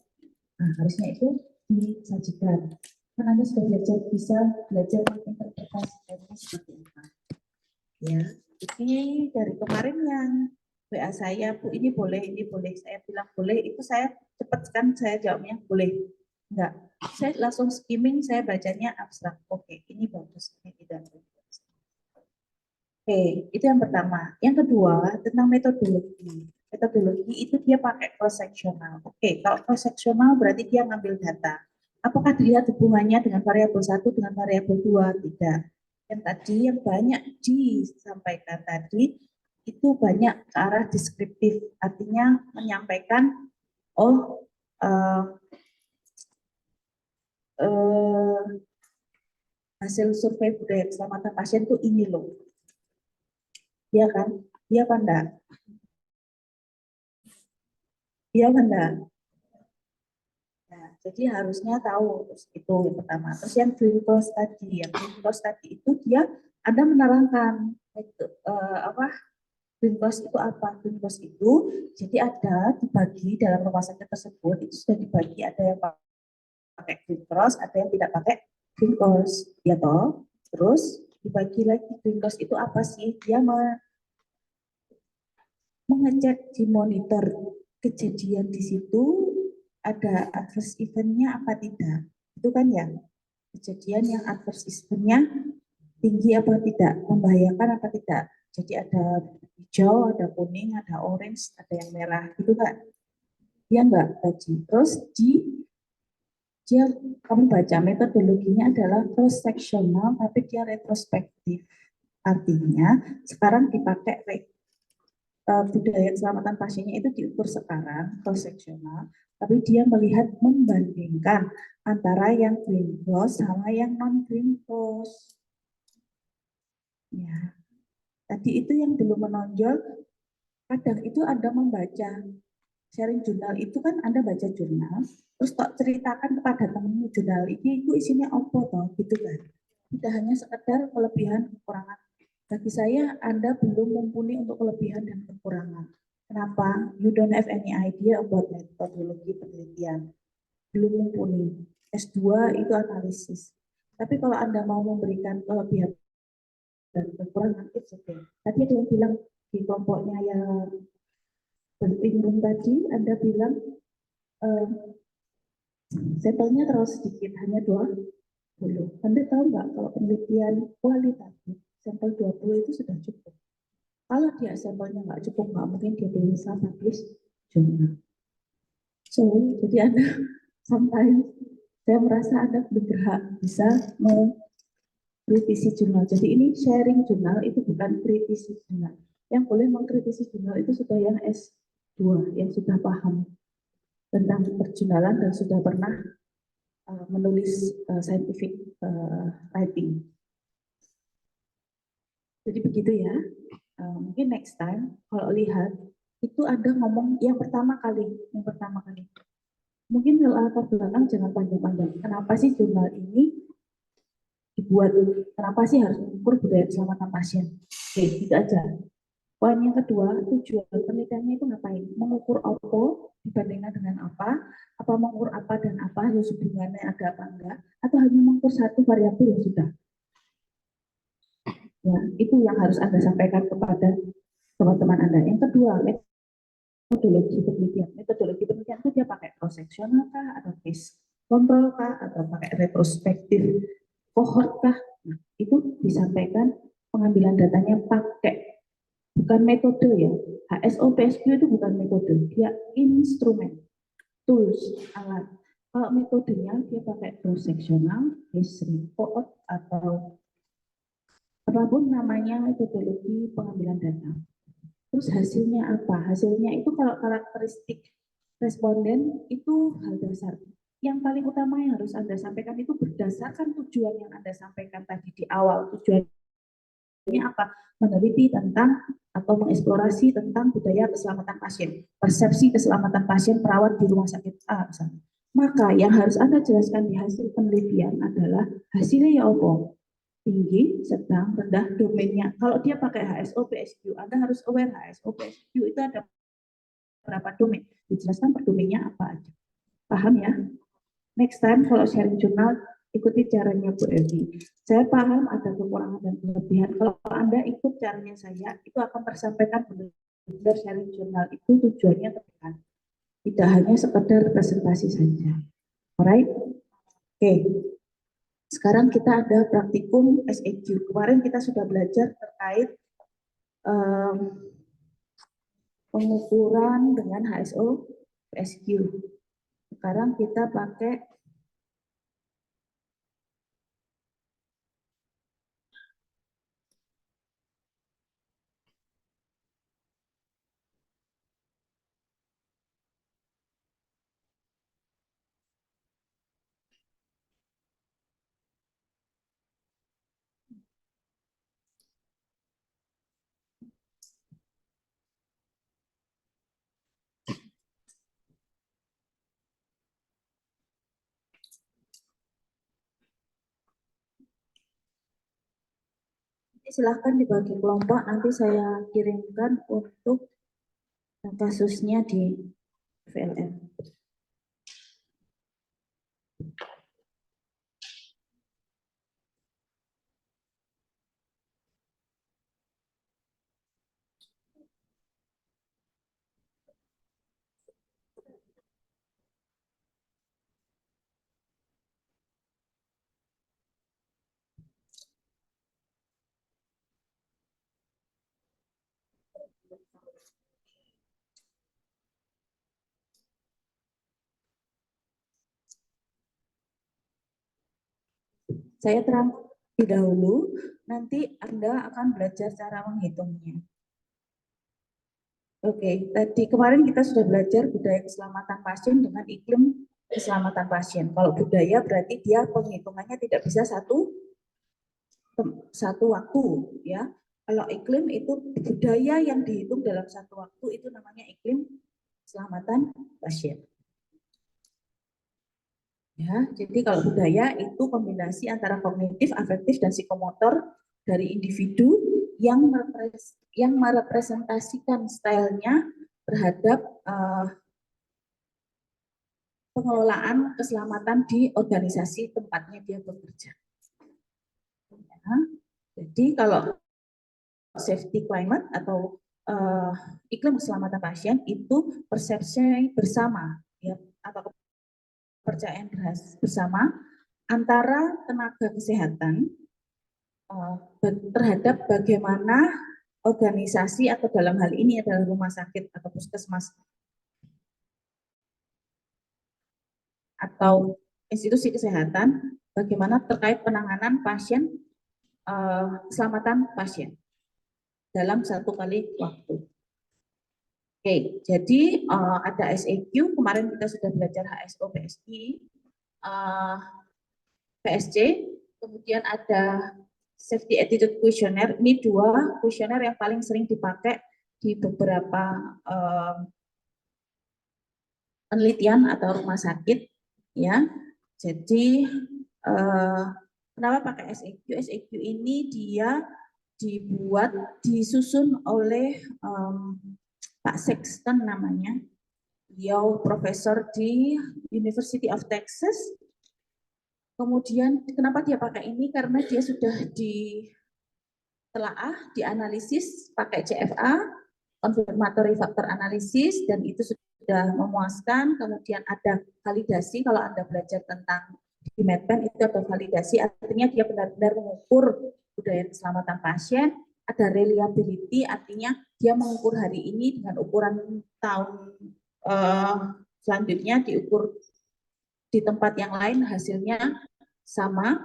A: Nah, harusnya itu disajikan. Kan Anda sudah bisa belajar menginterpretasikannya seperti apa. Ya, ini dari kemarin yang WA saya, Bu, ini boleh, saya bilang boleh, itu saya cepat kan, saya jawabnya boleh. Enggak, saya langsung skimming, saya bacanya abstrak. Oke, ini bagus, ini tidak bagus. Oke, itu yang pertama. Yang kedua, tentang metodologi. Metodologi itu dia pakai cross-sectional. Oke, kalau cross-sectional berarti dia ngambil data. Apakah dilihat hubungannya dengan variabel 1 dengan variabel 2? Tidak. Yang tadi, yang banyak disampaikan tadi, itu banyak ke arah deskriptif. Artinya menyampaikan, hasil survei budaya keselamatan pasien itu ini loh. Iya kan? Iya kan enggak? Iya kan enggak? Nah, jadi harusnya tahu terus itu yang pertama. Terus yang green cross tadi, itu dia Anda menerangkan itu green cross itu apa? Green cross itu jadi ada dibagi dalam rumah sakit tersebut itu sudah dibagi, ada yang pakai green cross, ada yang tidak pakai green cross, ya toh. Terus dibagi lagi green cross itu apa sih? Dia mengecek di monitor kejadian di situ ada adverse event-nya apa tidak. Itu kan ya, kejadian yang adverse event-nya tinggi apa tidak, membahayakan apa tidak. Jadi ada hijau, ada kuning, ada orange, ada yang merah, gitu kan. Ya enggak tadi. Terus dia kamu baca metodologinya adalah cross sectional tapi dia retrospektif. Artinya sekarang dipakai budaya keselamatan pasiennya itu diukur sekarang cross sectional, tapi dia melihat membandingkan antara yang green cross sama yang non green cross. Ya, tadi itu yang belum menonjol. Kadang itu Anda membaca sharing jurnal itu kan Anda baca jurnal, terus tak ceritakan kepada temanmu jurnal ini itu isinya apa toh, gitu kan. Tidak hanya sekedar kelebihan kekurangan. Bagi saya Anda belum mumpuni untuk kelebihan dan kekurangan. Kenapa? You don't have any idea about metodologi penelitian. Belum mumpuni. S2 itu analisis. Tapi kalau Anda mau memberikan kelebihan dan kekurangan, it's okay. Tadi ada yang bilang di kelompoknya yang berpinggul tadi, Anda bilang sampelnya terlalu sedikit, hanya 20. Anda tahu nggak kalau penelitian kualitatif, sampel 20 itu sudah cukup. Kalau dia sampelnya nggak cukup, nggak mungkin dia bisa publish jurnal. So, jadi Anda sampai saya merasa Anda berhak bisa mengkritisi jurnal. Jadi ini sharing jurnal itu bukan kritisi jurnal. Yang boleh mengkritisi jurnal itu sudah yang S2, yang sudah paham. tentang perjurnalan dan sudah pernah menulis scientific writing. Jadi begitu ya. Mungkin next time kalau lihat itu ada ngomong yang pertama kali. Mungkin latar belakang jangan panjang-panjang. Kenapa sih jurnal ini dibuat? Kenapa sih harus mengukur budaya keselamatan pasien? Oke, itu aja. Poin yang kedua, tujuan penelitiannya itu ngapain? Mengukur apa dibandingkan dengan apa mengukur apa dan apa, harus hubungannya ada apa enggak, atau hanya mengukur satu variabel yang sudah. Ya, itu yang harus Anda sampaikan kepada teman-teman Anda. Yang kedua, metodologi penelitian. Metodologi penelitian itu dia pakai cross-sectional kah, atau case control kah, atau pakai retrospektif cohort kah? Nah, itu disampaikan pengambilan datanya pakai, bukan metode ya. HSO PSQ itu bukan metode, dia instrumen, tools, alat. Kalau metodenya dia pakai cross-sectional, case report, atau apapun namanya metodologi pengambilan data. Terus hasilnya apa? Hasilnya itu kalau karakteristik responden itu hal dasar. Yang paling utama yang harus Anda sampaikan itu berdasarkan tujuan yang Anda sampaikan tadi di awal. Tujuannya apa? Meneliti tentang atau mengeksplorasi tentang budaya keselamatan pasien, persepsi keselamatan pasien perawat di rumah sakit A misalnya. Maka yang harus Anda jelaskan di hasil penelitian adalah hasilnya ya apa? Tinggi, sedang, rendah, domainnya. Kalau dia pakai HSO PSQ, Anda harus aware HSO PSQ itu ada berapa domain. Dijelaskan per domainnya apa aja. Paham ya? Next time kalau sharing jurnal, ikuti caranya Bu Evi. Saya paham ada kekurangan dan kelebihan. Kalau Anda ikut caranya saya, itu akan tersampaikan benar-benar sharing jurnal itu tujuannya tepat. Tidak hanya sekedar presentasi saja. Alright? Oke. Sekarang kita ada praktikum SEQ. Kemarin kita sudah belajar terkait pengukuran dengan HSO PSQ. Sekarang kita pakai silahkan dibagi kelompok, nanti saya kirimkan untuk kasusnya di VLM. Saya terangkan dahulu, nanti Anda akan belajar cara menghitungnya. Oke, tadi kemarin kita sudah belajar budaya keselamatan pasien dengan iklim keselamatan pasien. Kalau budaya berarti dia penghitungannya tidak bisa satu waktu, ya. Kalau iklim itu budaya yang dihitung dalam satu waktu itu namanya iklim keselamatan pasien. Ya, jadi kalau budaya itu kombinasi antara kognitif, afektif, dan psikomotor dari individu yang merepresentasikan stylenya terhadap pengelolaan keselamatan di organisasi tempatnya dia bekerja. Ya, jadi kalau safety climate atau iklim keselamatan pasien itu persepsi bersama, ya, atau kepercayaan bersama antara tenaga kesehatan terhadap bagaimana organisasi atau dalam hal ini adalah rumah sakit atau puskesmas atau institusi kesehatan, bagaimana terkait penanganan pasien, keselamatan pasien dalam satu kali waktu. Oke, jadi ada SAQ, kemarin kita sudah belajar HSO PSI, PSC, kemudian ada Safety Attitude Questionnaire. Ini dua kuesioner yang paling sering dipakai di beberapa penelitian atau rumah sakit, ya. Jadi kenapa pakai SAQ? SAQ ini dia disusun oleh Pak Sexton namanya. Beliau profesor di University of Texas. Kemudian kenapa dia pakai ini? Karena dia sudah ditelaah, dianalisis pakai CFA, confirmatory factor analysis, dan itu sudah memuaskan. Kemudian ada validasi, kalau Anda belajar tentang di Medpen itu ada validasi, artinya dia benar-benar mengukur budaya keselamatan pasien. Ada reliability, artinya dia mengukur hari ini dengan ukuran tahun selanjutnya, diukur di tempat yang lain hasilnya sama.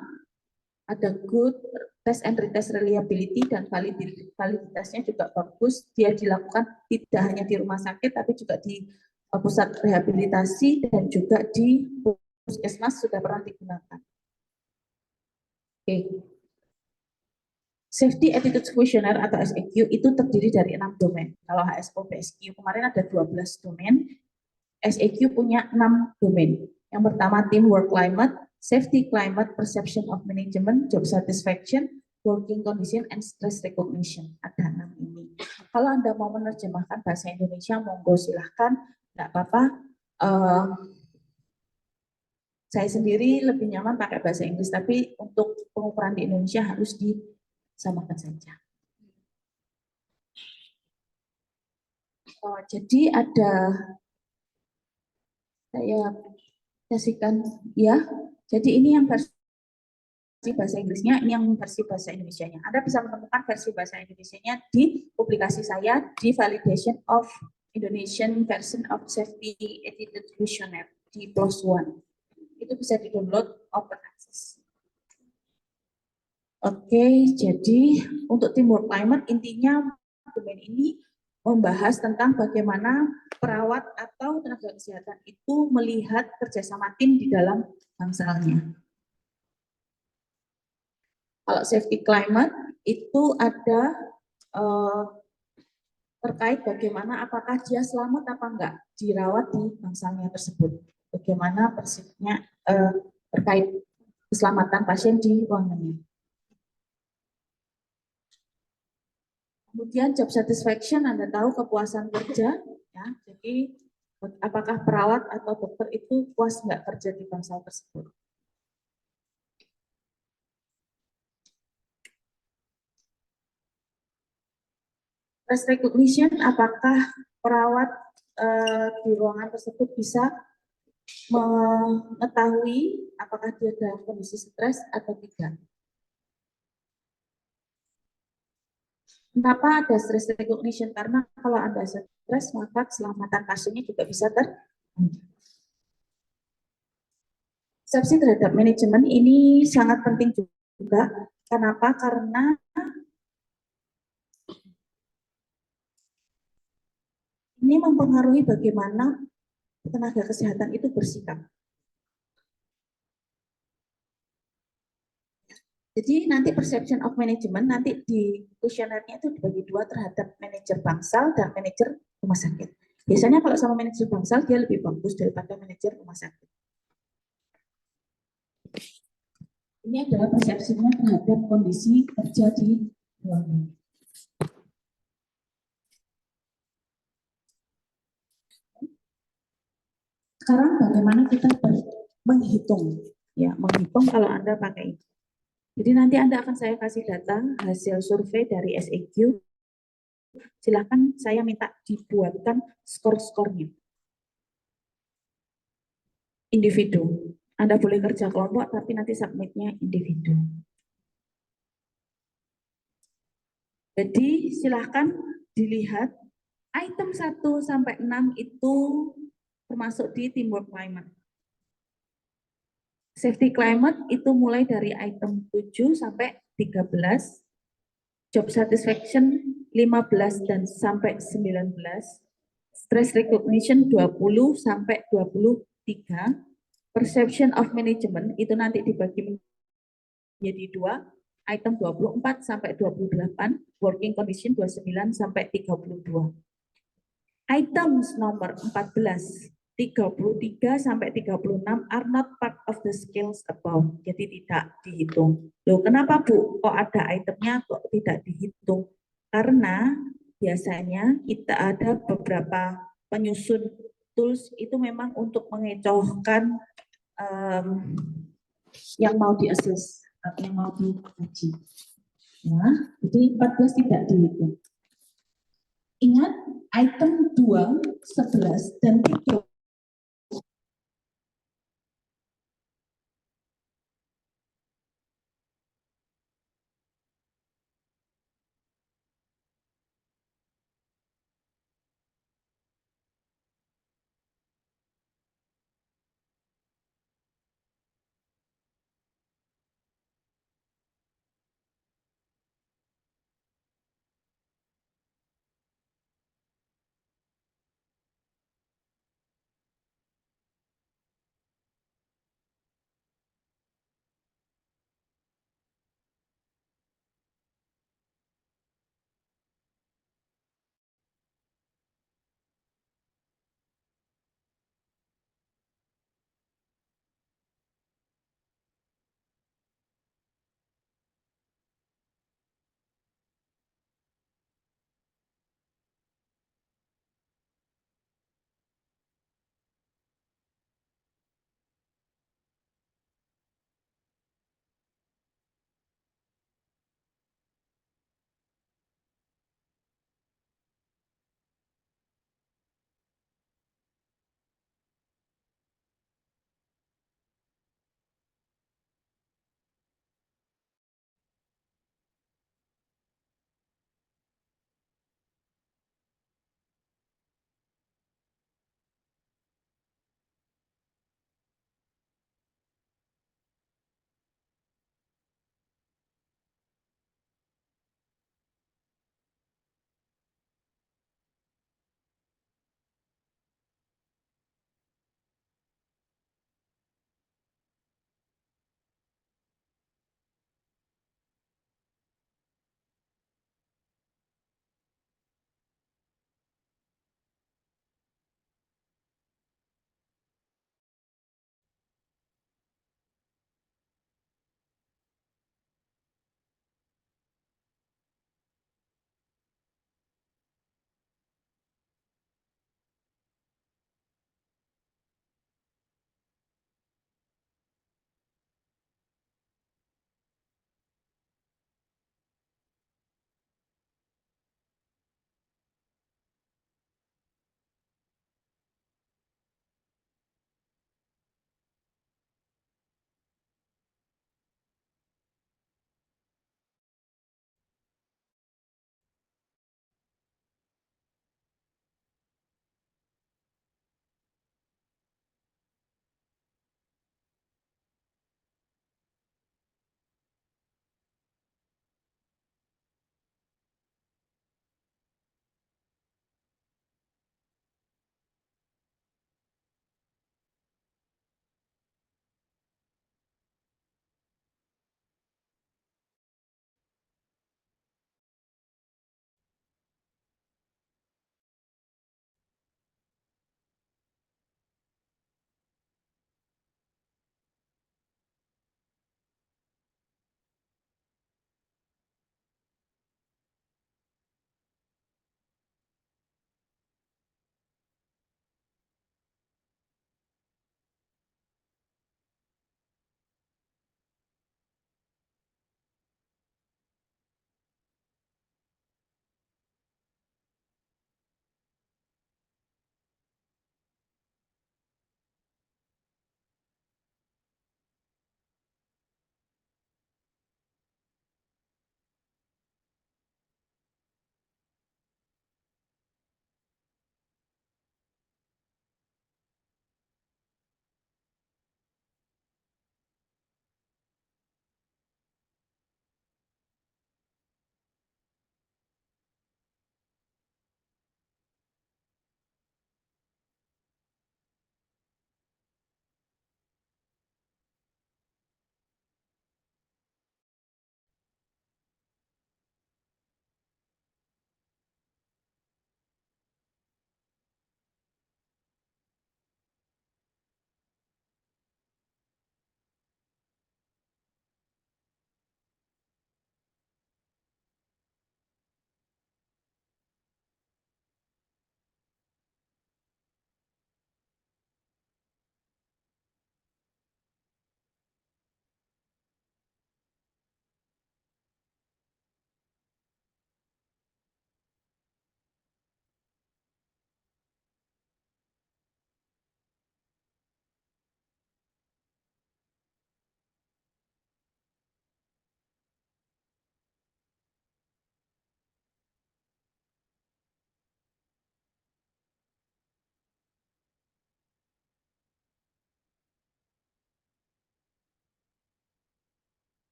A: Ada good test and retest reliability, dan validitasnya juga bagus. Dia dilakukan tidak hanya di rumah sakit tapi juga di pusat rehabilitasi dan juga di puskesmas sudah pernah digunakan. Oke. Safety Attitude Questionnaire atau SAQ itu terdiri dari 6 domain. Kalau HSO PSQ kemarin ada 12 domain, SAQ punya 6 domain. Yang pertama teamwork climate, safety climate, perception of management, job satisfaction, working condition, and stress recognition. Ada 6 ini. Kalau Anda mau menerjemahkan bahasa Indonesia, monggo silahkan, tidak apa-apa. Saya sendiri lebih nyaman pakai bahasa Inggris, tapi untuk pengukuran di Indonesia harus disamakan saja. Jadi ada, saya kasihkan ya. Jadi ini yang versi bahasa Inggrisnya, ini yang versi bahasa Indonesianya. Anda bisa menemukan versi bahasa Indonesianya di publikasi saya di Validation of Indonesian Version of Safety Attitude Questionnaire di PLOS ONE. Itu bisa di-download open access. Oke, jadi untuk teamwork climate intinya domain ini membahas tentang bagaimana perawat atau tenaga kesehatan itu melihat kerjasama tim di dalam bangsalnya. Kalau safety climate itu ada terkait bagaimana apakah dia selamat apa enggak dirawat di bangsalnya tersebut. Bagaimana persisnya terkait keselamatan pasien di ruangannya. Kemudian job satisfaction, Anda tahu kepuasan kerja, ya. Jadi apakah perawat atau dokter itu puas nggak kerja di bangsal tersebut. Stress recognition, apakah perawat di ruangan tersebut bisa mengetahui apakah dia dalam kondisi stres atau tidak. Kenapa ada stress recognition? Karena kalau Anda stres, maka keselamatan pasiennya juga bisa persepsi terhadap manajemen ini sangat penting juga. Kenapa? Karena ini mempengaruhi bagaimana tenaga kesehatan itu bersikap. Jadi nanti perception of management nanti di kuesionernya itu dibagi dua terhadap manajer bangsal dan manajer rumah sakit. Biasanya kalau sama manajer bangsal dia lebih bagus daripada manajer rumah sakit. Ini adalah persepsinya terhadap kondisi kerja di ruangan. Sekarang bagaimana kita menghitung, ya menghitung kalau Anda pakai ini. Jadi nanti Anda akan saya kasih data hasil survei dari SAQ. Silakan saya minta dibuatkan skor-skornya. Individu. Anda boleh kerja kelompok, tapi nanti submitnya individu. Jadi silakan dilihat item 1 sampai 6 itu termasuk di teamwork climate. Safety climate itu mulai dari item 7 sampai 13, job satisfaction 15 dan sampai 19, Stress recognition 20 sampai 23. Perception of management itu nanti dibagi menjadi 2. Item 24 sampai 28. Working condition 29 sampai 32. Items nomor 14, 33 sampai 36 are not part of the skills above. Jadi tidak dihitung. Loh, kenapa Bu? Kok ada itemnya kok tidak dihitung? Karena biasanya kita ada beberapa penyusun tools itu memang untuk mengecohkan yang mau di-assess, yang mau dikaji. Ya, jadi 14 tidak dihitung. Ingat, item 2, 11, dan 3.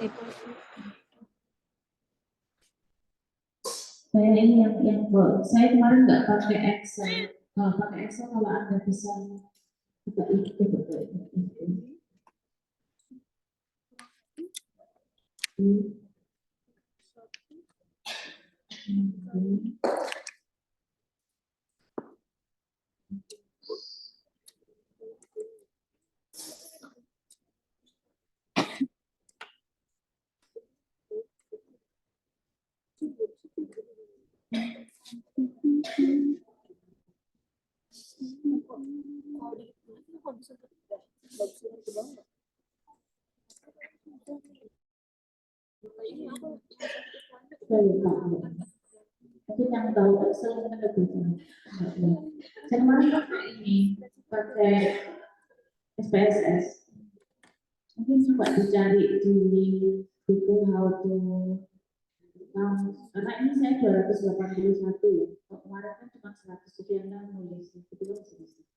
A: Saya ini saya kemarin nggak pakai Excel. Kalau pakai Excel kalau Anda bisa buka itu. Saya lupa. Tapi yang tahu Excel kan lebih banyak. Saya kemarin pakai ini, pakai SPSS. Mungkin coba dicari di Google how to karena ini saya 281 ya. Kalau kemarin kan cuma 100 sekian nulis. Itu kan sedikit.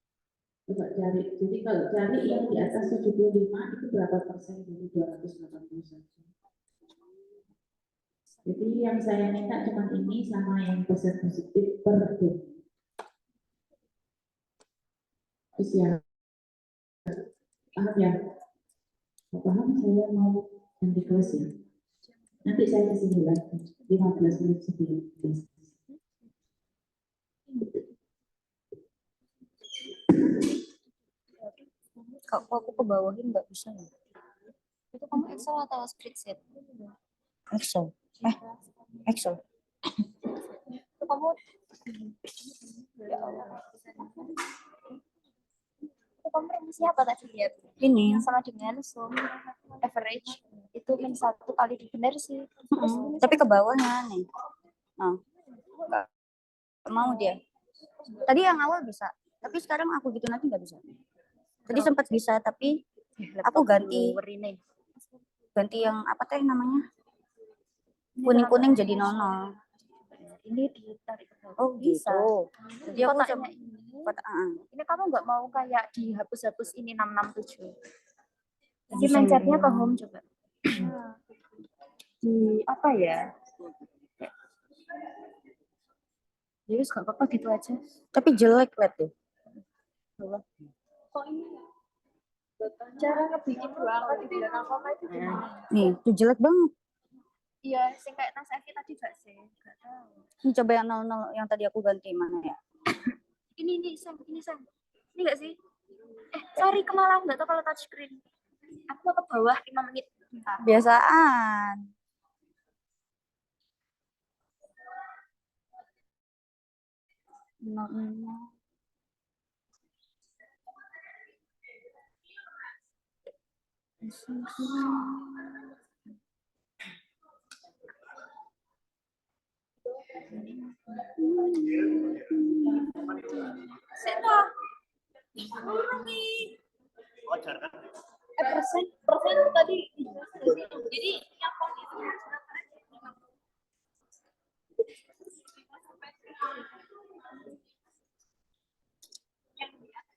A: Coba cari. Jadi kalau cari yang di atas 75 itu berapa persen dari 281? Jadi yang saya minta cuma ini sama yang persen positif per bulan. Terus ya, paham ya? Paham, saya mau ganti kelas ya. Nanti saya kasih lagi 15 menit sebelum kelas.
C: Kalau aku ke bawahin nggak bisa ya? Itu kamu Excel atau spreadsheet? Excel. Excel. Itu kamu ya Allah. Itu kamu siapa tadi lihat? Ini sama dengan sum average itu min 1 kali benar sih. Tapi ke bawahnya nih. Nah, nggak mau dia. Tadi yang awal bisa, tapi sekarang aku gitu nanti nggak bisa. Tadi sempat bisa, tapi aku ganti yang apa teh namanya? Kuning-kuning jadi 0. Ini ditarik. Oh bisa. Jadi aku coba ini kamu nggak mau kayak dihapus-hapus ini 667. Jadi mencetnya ke home coba. Di apa ya? Jadi nggak apa-apa gitu aja. Tapi jelek lihat tuh. Kok ini? Cara ngebikin dua angka di bulan apa itu gimana? Nih, itu jelek banget. Iya, sing kayak tas Evi tadi gak sih? Gak tahu. Ini coba yang 00 yang tadi aku ganti mana ya? ini Sam. Ini gak sih? Sorry, kemalang nggak tahu kalau touchscreen. Aku mau ke bawah 5 menit. Bentar. Biasaan. Persen tadi. Jadi yang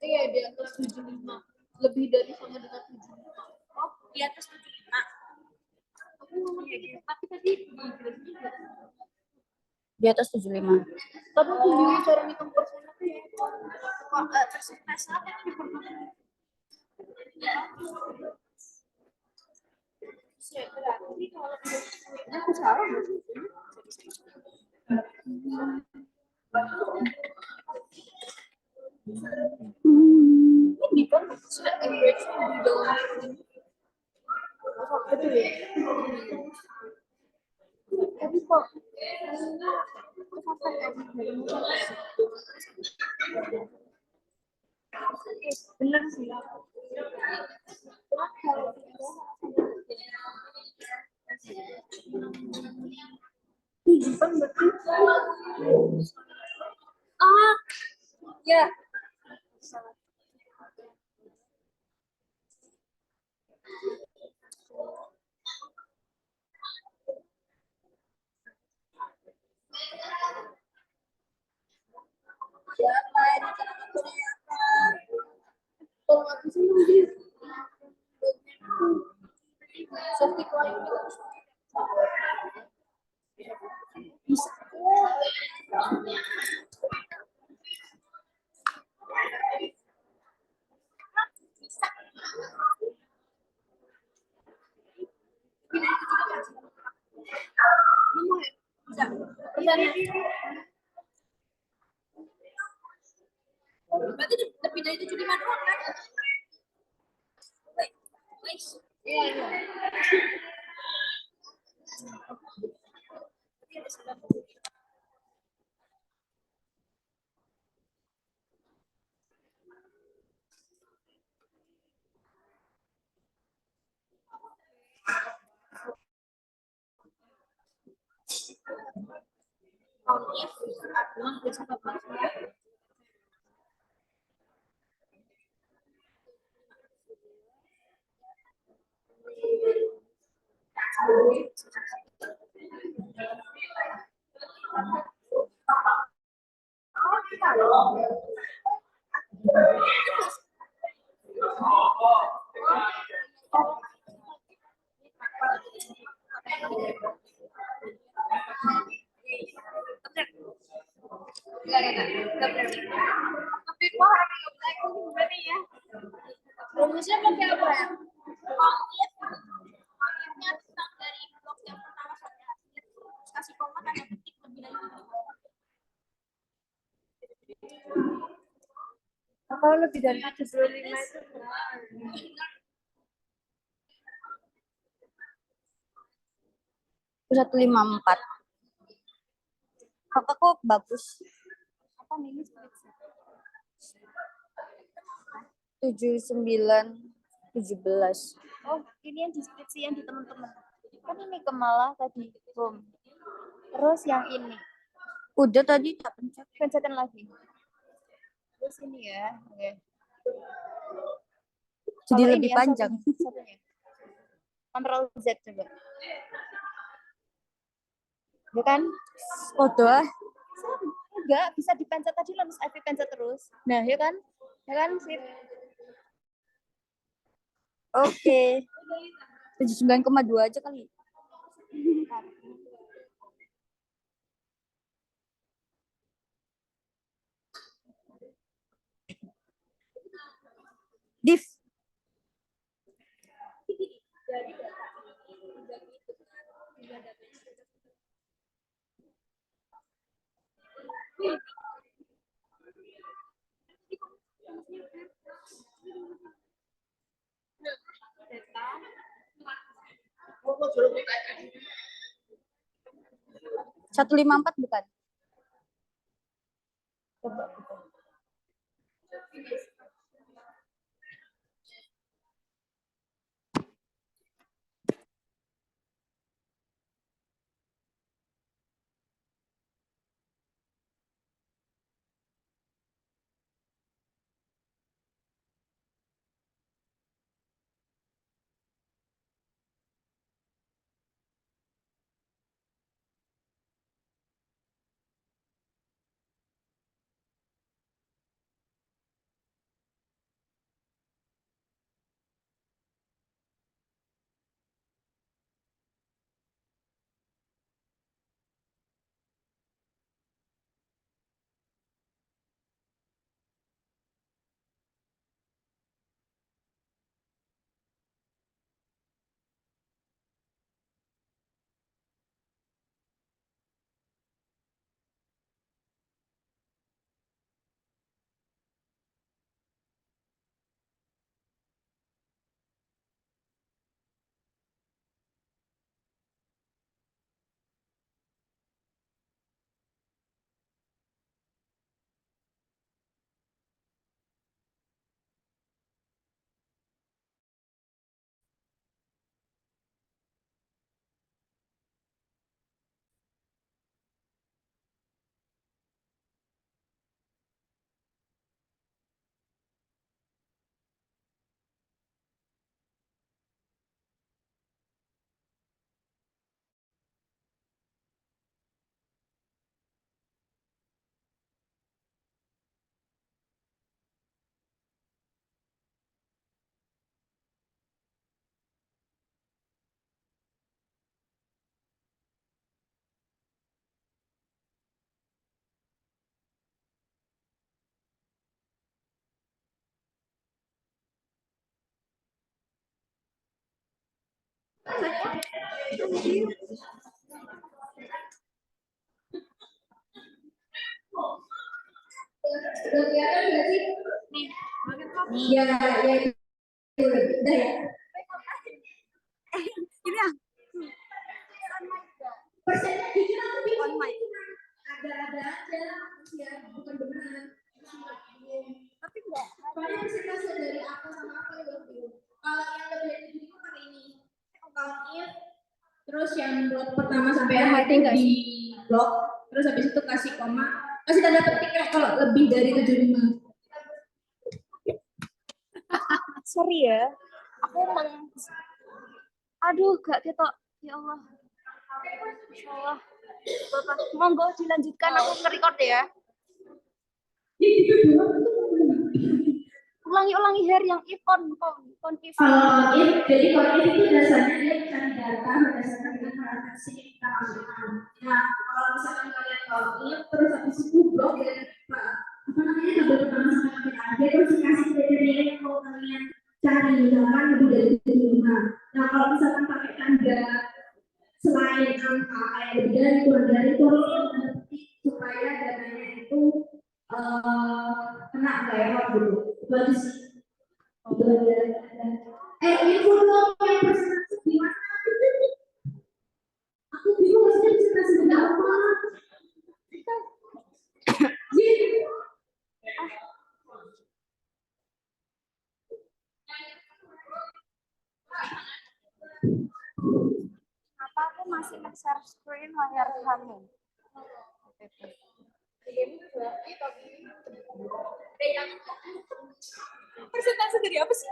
C: iya di atas 75. Lebih dari sama dengan 75. Oh, di atas 75. Aku ngomong kayak gitu. Tapi tadi di atas 75. Tapi tunjukin cara ngitung persen apa ya? Persentase apa yang diperlukan? Aku salah nggak sih? Ini kan sudah average di dalam betul ya. Tapi kok bener sih. Tujuan betul. Ya. Siapa yang teriakan? Kalau aku sih nanti safety
I: Berarti lebih dari 75 doang kan? Iya, iya. Tapi gua harus nge-black gimana ya? Rumusnya pakai apa ya? If-nya tentang dari blok yang pertama sampai akhir, terus kasih koma tanda petik lebih dari itu.
C: Kalau lebih dari 75 itu satu lima empat. Kakakku bagus. Apa ini? 79 17. Oh, ini yang deskripsi yang di teman-teman. Kan ini Kemala tadi. Boom. Terus yang ini. Udah tadi tak pencet. Pencetin lagi. Terus ini ya. Oke. Jadi
I: Kalau
C: lebih
I: ini ya,
C: panjang.
I: satunya. Ctrl Z coba. Ya kan?
C: Udah.
I: Enggak, bisa dipencet tadi langsung F pencet terus. Nah, ya kan? Ya kan, sip.
C: Oke. 79,2 aja kali. Div. Satu lima empat bukan? Coba.
I: Udah kelihatan nggak sih? Nih. Ya, ya. Udah ya.
C: Ini ya.
I: Persennya jujur aku bingung. Ada aja, ya bukan beneran.
C: Tapi enggak.
I: Soalnya persentase dari apa sama apa juga bingung. Kalau yang lebih dari 7 pakai ini. Account if, terus yang blok pertama sampai akhir di blok, terus habis itu kasih koma, kasih tanda petik ya kalau lebih dari 75.
C: Sorry ya. Aduh, gak ketok. Ya Allah. Insya Allah. Bapak, monggo dilanjutkan, aku nge-record ya. Ulangi Her yang ikon if.
I: Kalau if, jadi kalau if itu dasarnya dia mencari data berdasarkan dengan transaksi yang kita masukkan. Nah, kalau misalkan kalian kalau if terus habis itu blok dari apa namanya tabel pertama sampai akhir terus dikasih kriteria yang mau kalian cari, misalkan lebih dari 75. Nah, kalau misalkan pakai tanda selain angka kayak lebih dari kurang dari itu harus tanda petik supaya datanya itu kena nggak error gitu. Itu aja sih. Info dong yang presentasi gimana? Aku bingung maksudnya presentasi benda apa?
C: Apa aku masih share screen layar kamu?
I: Presentasi dari apa sih?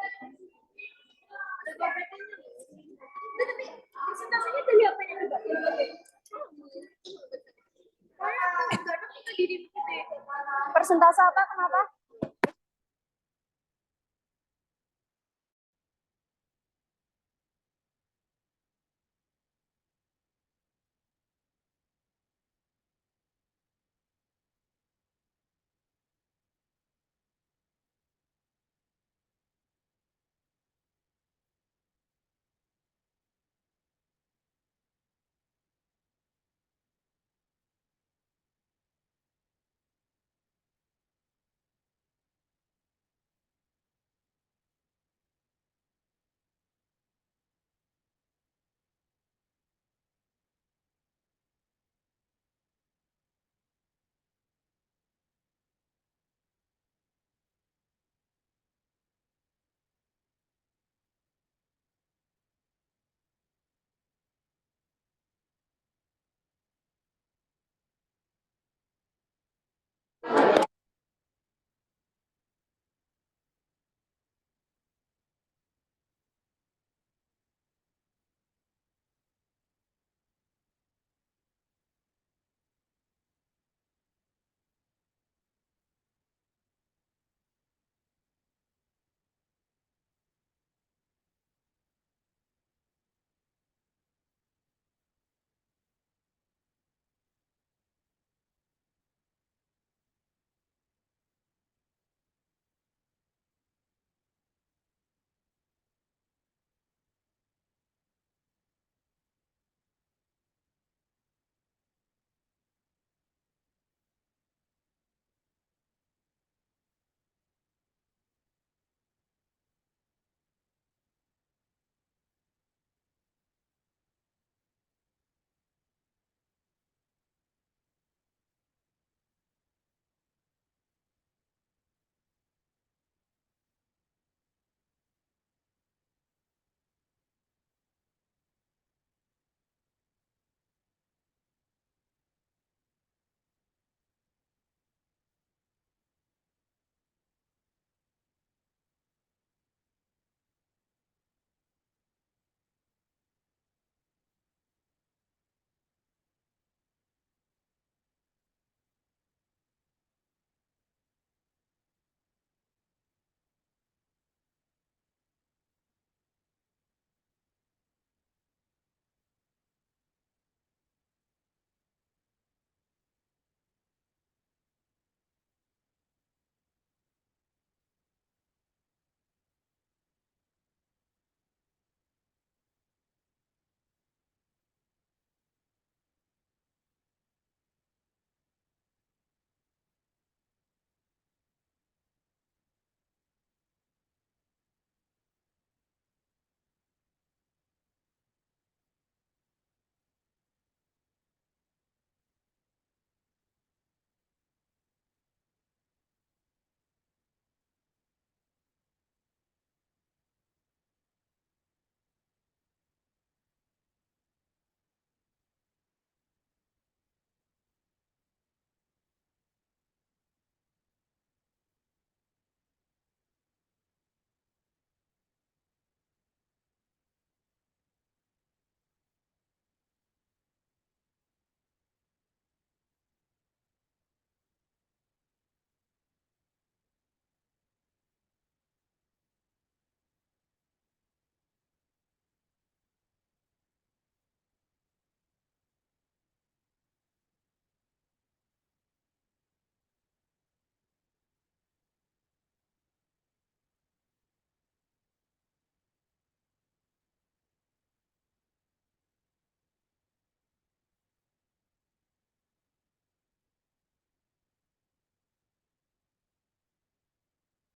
I: Tapi presentasinya dari apa yang enggak?
C: Persentase apa? Kenapa?